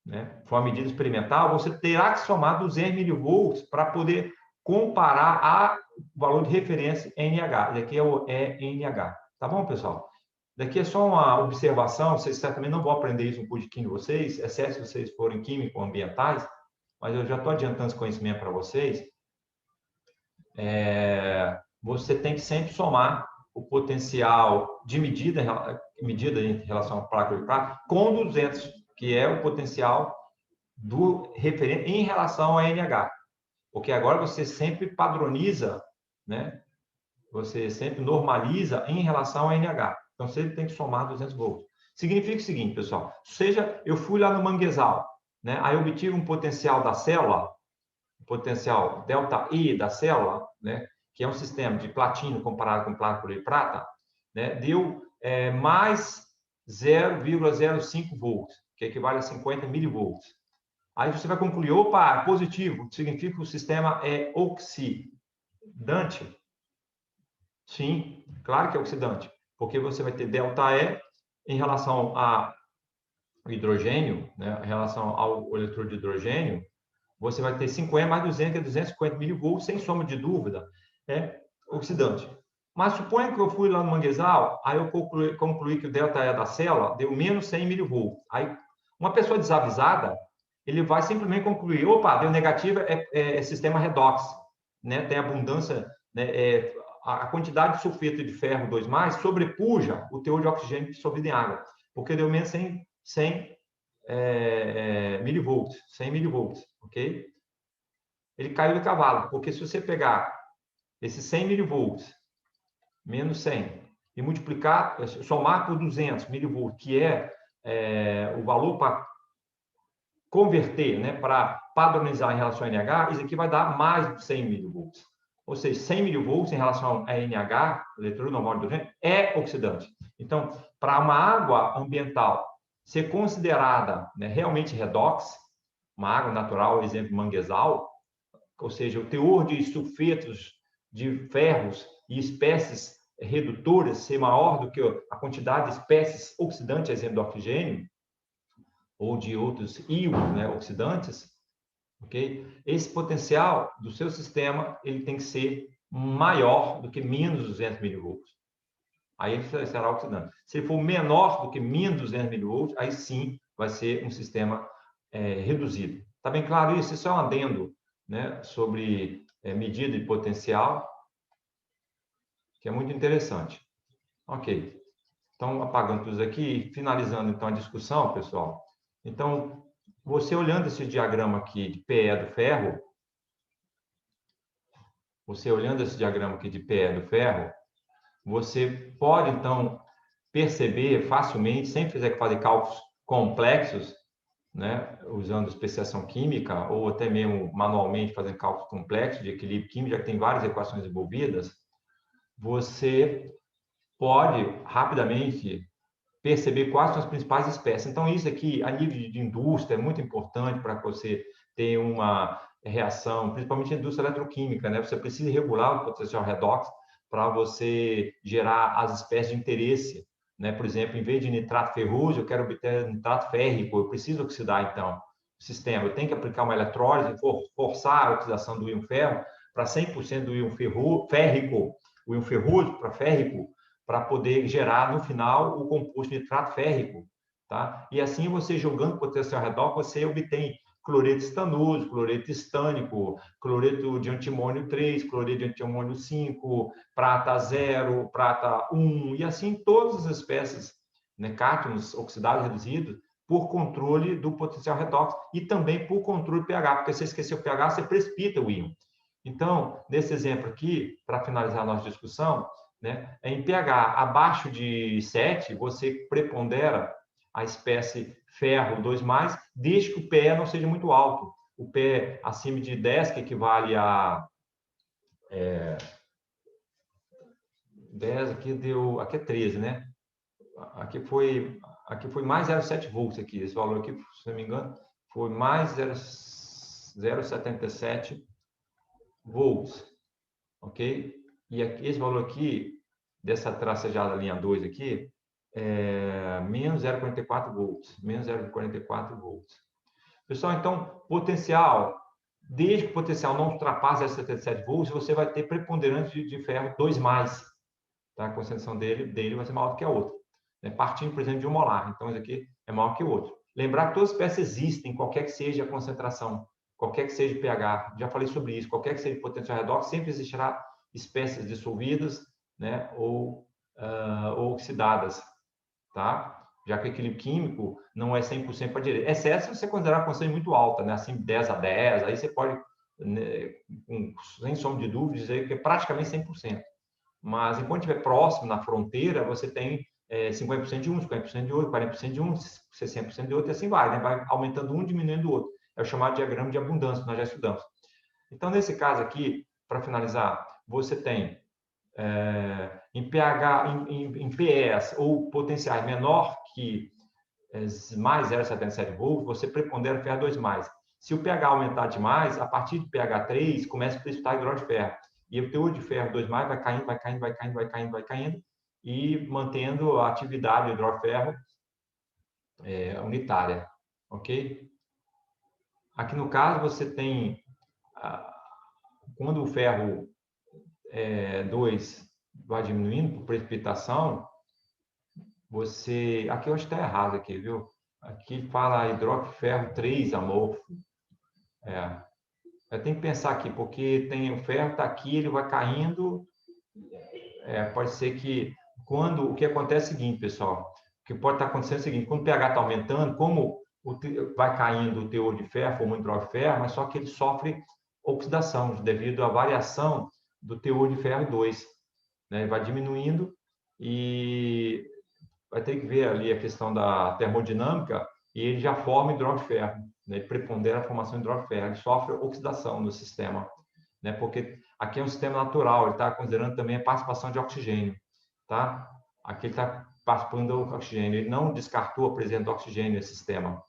né, foi uma medida experimental, você terá que somar 200 milivolts para poder comparar o valor de referência NH. E aqui é o ENH. Tá bom, pessoal? Daqui é só uma observação, vocês certamente não vão aprender isso no curso de química de vocês, exceto se vocês forem químico-ambientais, mas eu já estou adiantando esse conhecimento para vocês. Você tem que sempre somar o potencial de medida em relação ao placa de prata com 200, que é o potencial do referente em relação a NH. Porque agora você sempre padroniza, né? Você sempre normaliza em relação a NH. Então, sempre tem que somar 200 volts. Significa o seguinte, pessoal, seja eu fui lá no manguezal, né? Aí eu obtive um potencial da célula, o potencial ΔI da célula, né? Que é um sistema de platino comparado com placa de prata, né? Deu mais 0,05 volts, que equivale a 50 milivolts. Aí você vai concluir, opa, positivo, significa que o sistema é oxidante? Sim, claro que é oxidante, porque você vai ter ΔE em relação ao hidrogênio, né, em relação ao eletrodo de hidrogênio, você vai ter 50 mais 200, que é 250 milivolts, sem sombra de dúvida, é oxidante. Mas suponha que eu fui lá no manguezal, aí eu concluí que o ΔE da célula deu menos 100 milivolts. Aí, uma pessoa desavisada, ele vai simplesmente concluir, opa, deu negativo, é sistema redox, né? Tem abundância, né? A quantidade de sulfeto de ferro 2+, sobrepuja o teor de oxigênio dissolvido em água, porque deu menos 100 milivolts, 100 milivolts, ok? Ele caiu do cavalo, porque se você pegar esses 100 milivolts menos 100 e multiplicar, somar por 200 milivolts, que é o valor para converter, né, para padronizar em relação a NH, isso aqui vai dar mais de 100 milivolts. Ou seja, 100 milivolts em relação a NH, eletrodo normal de hidrogênio, é oxidante. Então, para uma água ambiental ser considerada, né, realmente redox, uma água natural, exemplo, manguezal, ou seja, o teor de sulfetos de ferros e espécies redutoras ser maior do que a quantidade de espécies oxidantes, exemplo, do oxigênio, ou de outros íons, né, oxidantes, ok? Esse potencial do seu sistema ele tem que ser maior do que menos 200 milivolts. Aí ele será oxidante. Se ele for menor do que menos 200 milivolts, aí sim vai ser um sistema reduzido. Está bem claro isso? Isso é um adendo, né, sobre medida de potencial, que é muito interessante. Ok. Então, apagando tudo aqui, finalizando então a discussão, pessoal. Então, você olhando esse diagrama aqui de PE do ferro, você pode, então, perceber facilmente, sem fazer cálculos complexos, né, usando especiação química, ou até mesmo manualmente fazendo cálculos complexos de equilíbrio químico, já que tem várias equações envolvidas, você pode rapidamente perceber quais são as principais espécies. Então, isso aqui, a nível de indústria, é muito importante para você ter uma reação, principalmente a indústria eletroquímica, né? Você precisa regular o potencial redox para você gerar as espécies de interesse, né? Por exemplo, em vez de nitrato ferroso, eu quero obter nitrato férrico, eu preciso oxidar, então, o sistema. Eu tenho que aplicar uma eletrólise, forçar a oxidação do íon ferro para 100% do íon férrico, o íon ferroso para férrico, para poder gerar, no final, o composto nitrato férrico. Tá? E assim, você jogando potencial redox, você obtém cloreto estanoso, cloreto estânico, cloreto de antimônio 3, cloreto de antimônio 5, prata 0, prata 1, e assim todas as espécies, né, cátions oxidados reduzidos, por controle do potencial redox e também por controle do pH, porque se você esquecer o pH, você precipita o íon. Então, nesse exemplo aqui, para finalizar a nossa discussão, né, em pH abaixo de 7, você prepondera a espécie ferro 2+, desde que o PE não seja muito alto. O PE acima de 10, que equivale a 10, aqui é 13, né? Aqui foi mais 0,7 volts aqui. Esse valor aqui, se não me engano, foi mais 0,77 volts, ok? E aqui, esse valor aqui, dessa tracejada linha 2 aqui, menos 0,44 volts, menos 0,44 volts. Pessoal, então, potencial, desde que o potencial não ultrapasse 77 volts, você vai ter preponderância de ferro 2+, tá? A concentração dele vai ser maior do que a outra. né? Partindo, por exemplo, de 1 molar. Então, esse aqui é maior que o outro. Lembrar que todas as espécies existem, qualquer que seja a concentração, qualquer que seja o pH. Já falei sobre isso. Qualquer que seja o potencial redox, sempre existirá espécies dissolvidas, né? Ou oxidadas, tá? Já que o equilíbrio químico não é 100% para a direita. Exceto se você considerar a constante muito alta, né? Assim, 10/10, aí você pode, né, sem sombra de dúvida, dizer que é praticamente 100%. Mas enquanto estiver próximo, na fronteira, você tem 50% de um, 50% de outro, 40% de um, 60% de outro, e assim vai, né? Vai aumentando um, diminuindo o outro. É o chamado diagrama de abundância, que nós já estudamos. Então, nesse caso aqui, para finalizar, você tem em pH, em PEs ou potenciais menor que mais 0,77 volts, você prepondera o ferro 2+. Se o pH aumentar demais, a partir de pH 3, começa a precipitar hidróxido de ferro. E o teor de ferro 2+, vai caindo, vai caindo, vai caindo, vai caindo, vai caindo, e mantendo a atividade do hidróxido de ferro unitária. Ok? Aqui no caso, você tem, quando o ferro 2 vai diminuindo por precipitação, você... Aqui eu acho que está errado, aqui, viu? Aqui fala hidróxido de ferro 3 amorfo. Eu tenho que pensar aqui, porque tem o ferro está aqui, ele vai caindo. Pode ser que o que acontece é o seguinte, pessoal, o que pode estar acontecendo é o seguinte: quando o pH está aumentando, como vai caindo o teor de ferro, formando hidróxido de ferro, mas só que ele sofre oxidação devido à variação do teor de ferro 2, né? Vai diminuindo e vai ter que ver ali a questão da termodinâmica, e ele já forma hidróxido de ferro, né? Ele prepondera a formação de hidróxido de ferro, ele sofre oxidação no sistema, né? Porque aqui é um sistema natural, ele está considerando também a participação de oxigênio, tá? Aqui ele está participando do oxigênio, ele não descartou a presença do oxigênio nesse sistema,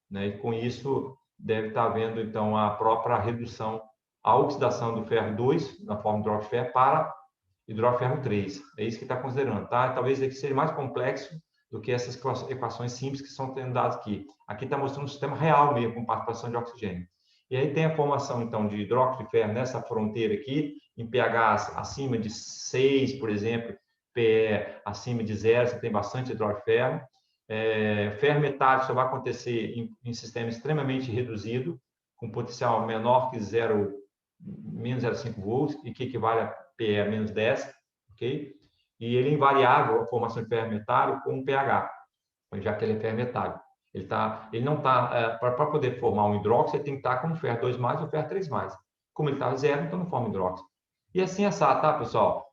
né? E com isso deve estar havendo então a própria redução, a oxidação do ferro 2 na forma de hidróxido de ferro para hidróxido de ferro 3. É isso que está considerando, tá? Talvez aqui seja mais complexo do que essas equações simples que estão tendo dados aqui. Aqui está mostrando um sistema real mesmo, com participação de oxigênio. E aí tem a formação, então, de hidróxido de ferro nessa fronteira aqui, em pH acima de 6, por exemplo, PE acima de 0, você tem bastante hidróxido de ferro. Ferro metálico só vai acontecer em sistema extremamente reduzido, com potencial menor que menos 0,5 volts, e que equivale a PE a menos 10, ok? E ele é invariável a formação de ferro metálico com um pH, já que ele é ferro metálico. Ele não está, para poder formar um hidróxido, ele tem que estar com o ferro 2+ ou ferro 3+. Como ele está zero, então não forma hidróxido. E assim assado, tá, pessoal?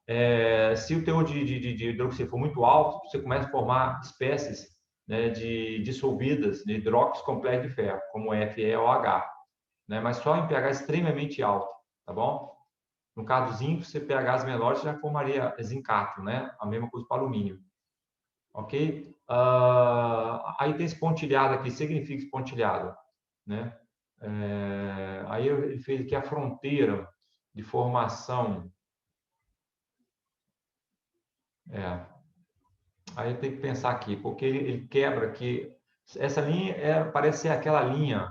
Se o teor de hidróxido for muito alto, você começa a formar espécies, né, de dissolvidas de hidróxido complexo de ferro, como FeOH, né? Mas só em pH extremamente alto, tá bom? No caso do zinco, se pHs menores, já formaria zincato, né? A mesma coisa para o alumínio. Ok? Aí tem esse pontilhado aqui, significa esse pontilhado, né? Aí ele fez aqui a fronteira de formação. Aí tem que pensar aqui, porque ele quebra aqui. Essa linha parece ser aquela linha,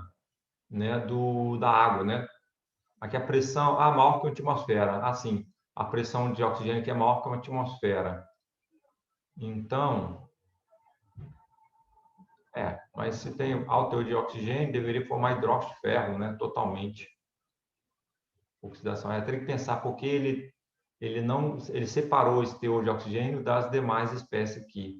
né, da água, né? Aqui a pressão maior que a atmosfera. Assim, a pressão de oxigênio aqui é maior que a atmosfera. Então, mas se tem alto teor de oxigênio, deveria formar hidróxido de ferro, né? Totalmente. Oxidação. Teria que pensar porque ele separou esse teor de oxigênio das demais espécies aqui.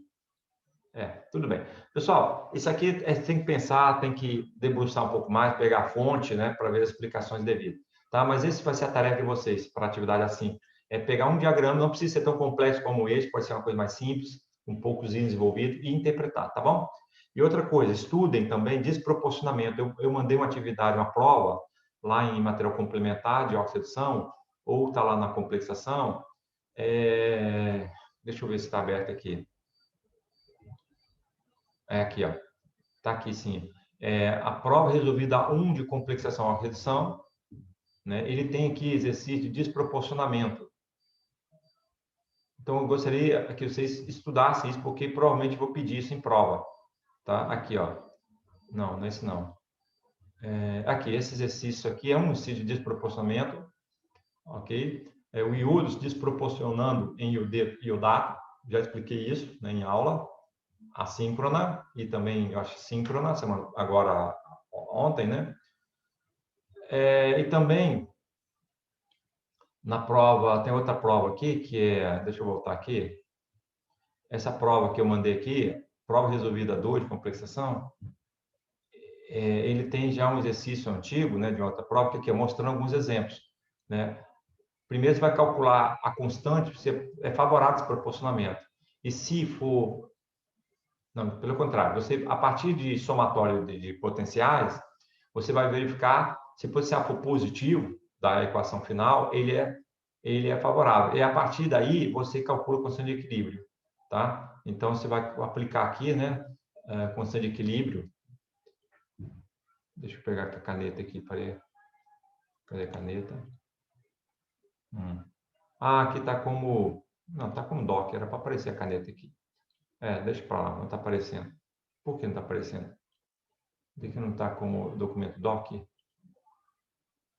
Tudo bem. Pessoal, isso aqui tem que pensar, tem que debruçar um pouco mais, pegar a fonte, né, para ver as explicações devidas. Tá? Mas esse vai ser a tarefa de vocês, para atividade assim. Pegar um diagrama, não precisa ser tão complexo como esse, pode ser uma coisa mais simples, um poucozinho desenvolvido, e interpretar, tá bom? E outra coisa, estudem também desproporcionamento. Eu mandei uma atividade, uma prova, lá em material complementar de oxidação, ou está lá na complexação. Deixa eu ver se está aberto aqui. Aqui, ó. Está aqui, sim. A prova resolvida 1 de complexação à redução, né? Ele tem aqui exercício de desproporcionamento. Então, eu gostaria que vocês estudassem isso, porque provavelmente vou pedir isso em prova. Tá? Aqui, ó. Não, não é esse não. Aqui, esse exercício aqui é um exercício de desproporcionamento, ok? O iodo se desproporcionando em iodato, já expliquei isso, né, em aula. assíncrona e também, eu acho, síncrona, agora, ontem, né? E também, na prova, tem outra prova aqui, que é, deixa eu voltar aqui, essa prova que eu mandei aqui, prova resolvida 2 de complexação, ele tem já um exercício antigo, né, de outra prova, que aqui é mostrando alguns exemplos, né? Primeiro, você vai calcular a constante, você é favorável a esse proporcionamento. E se for... Não, pelo contrário, você, a partir de somatório de potenciais, você vai verificar se o potencial for positivo da equação final, ele é favorável. E a partir daí, você calcula a constante de equilíbrio, tá? Então, você vai aplicar aqui, né, a constante de equilíbrio. Deixa eu pegar a caneta aqui, peraí. Cadê a caneta? Ah, aqui está como... Não, está como doc, era para aparecer a caneta aqui. Deixa para lá, não está aparecendo. Por que não está aparecendo? Por que não está como documento doc?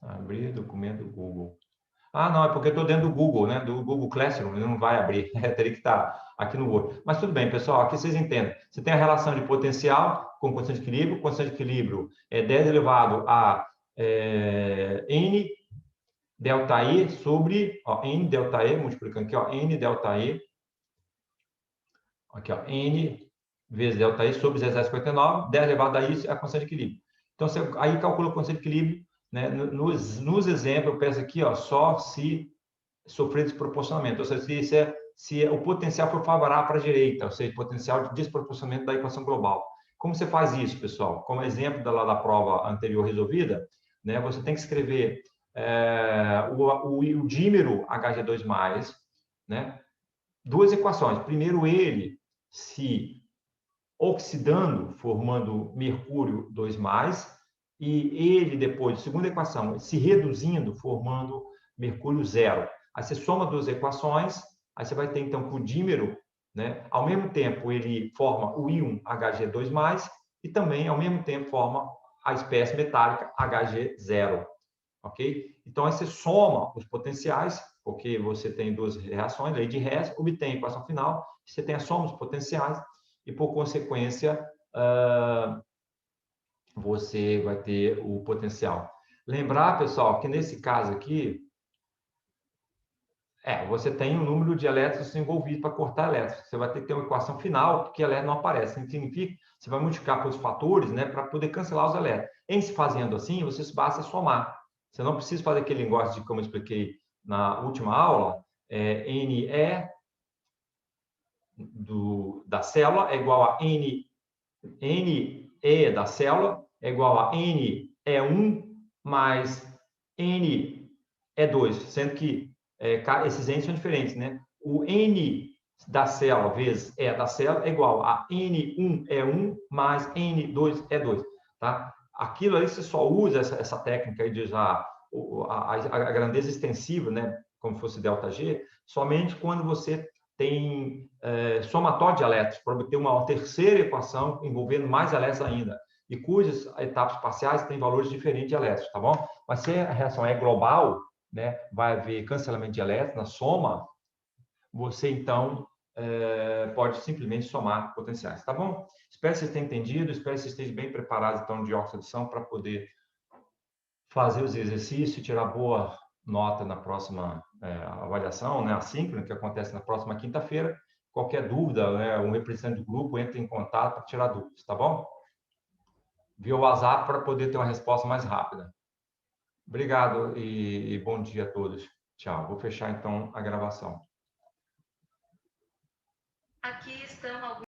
Abrir documento Google. Ah, não, é porque eu estou dentro do Google, né? Do Google Classroom, ele não vai abrir. Teria que estar aqui no Word. Mas tudo bem, pessoal, aqui vocês entendem. Você tem a relação de potencial com constante de equilíbrio. Constante de equilíbrio é 10 elevado a N delta E sobre, ó, N delta E, multiplicando aqui, ó, N delta E. Aqui, ó, N vezes delta E sobre 0,59, 10 elevado a isso é a constante de equilíbrio. Então, você aí calcula a constante de equilíbrio, né? Nos exemplos, eu peço aqui, ó, só se sofrer desproporcionamento, ou seja, se o potencial for favorável para a direita, ou seja, potencial de desproporcionamento da equação global. Como você faz isso, pessoal? Como exemplo da prova anterior resolvida, né, você tem que escrever o dímero Hg2+, né, duas equações. Primeiro, ele se oxidando, formando mercúrio 2+, e ele depois, segunda equação, se reduzindo, formando mercúrio 0. Aí você soma duas equações, aí você vai ter então que o dímero, né, ao mesmo tempo ele forma o íon Hg2+, e também ao mesmo tempo forma a espécie metálica Hg0, ok? Então aí você soma os potenciais, porque você tem duas reações, lei de Hess, obtém a equação final, você tem a soma dos potenciais, e por consequência, você vai ter o potencial. Lembrar, pessoal, que nesse caso aqui, você tem um número de elétrons envolvidos para cortar elétrons. Você vai ter que ter uma equação final, porque elétron não aparece. Isso significa que você vai multiplicar pelos fatores, né, para poder cancelar os elétrons. Em se fazendo assim, você basta somar. Você não precisa fazer aquele negócio de, como eu expliquei na última aula, NE da célula é igual a NE da célula é igual a NE1 mais NE2, sendo que esses N são diferentes, né? O N da célula vezes E da célula é igual a N1E1 mais N2E2, tá? Aquilo aí você só usa essa técnica aí de usar a grandeza extensiva, né? Como fosse ΔG, somente quando você tem somatório de elétrons, para obter uma terceira equação envolvendo mais elétrons ainda, e cujas etapas parciais têm valores diferentes de elétrons, tá bom? Mas se a reação é global, né, vai haver cancelamento de elétrons na soma, você então pode simplesmente somar potenciais, tá bom? Espero que vocês tenham entendido, espero que vocês estejam bem preparados então de oxidação para poder fazer os exercícios e tirar boa nota na próxima avaliação, né, assíncrona, que acontece na próxima quinta-feira. Qualquer dúvida, né, um representante do grupo entre em contato para tirar dúvidas, tá bom? Via WhatsApp para poder ter uma resposta mais rápida. Obrigado e bom dia a todos. Tchau. Vou fechar então a gravação. Aqui estão alguns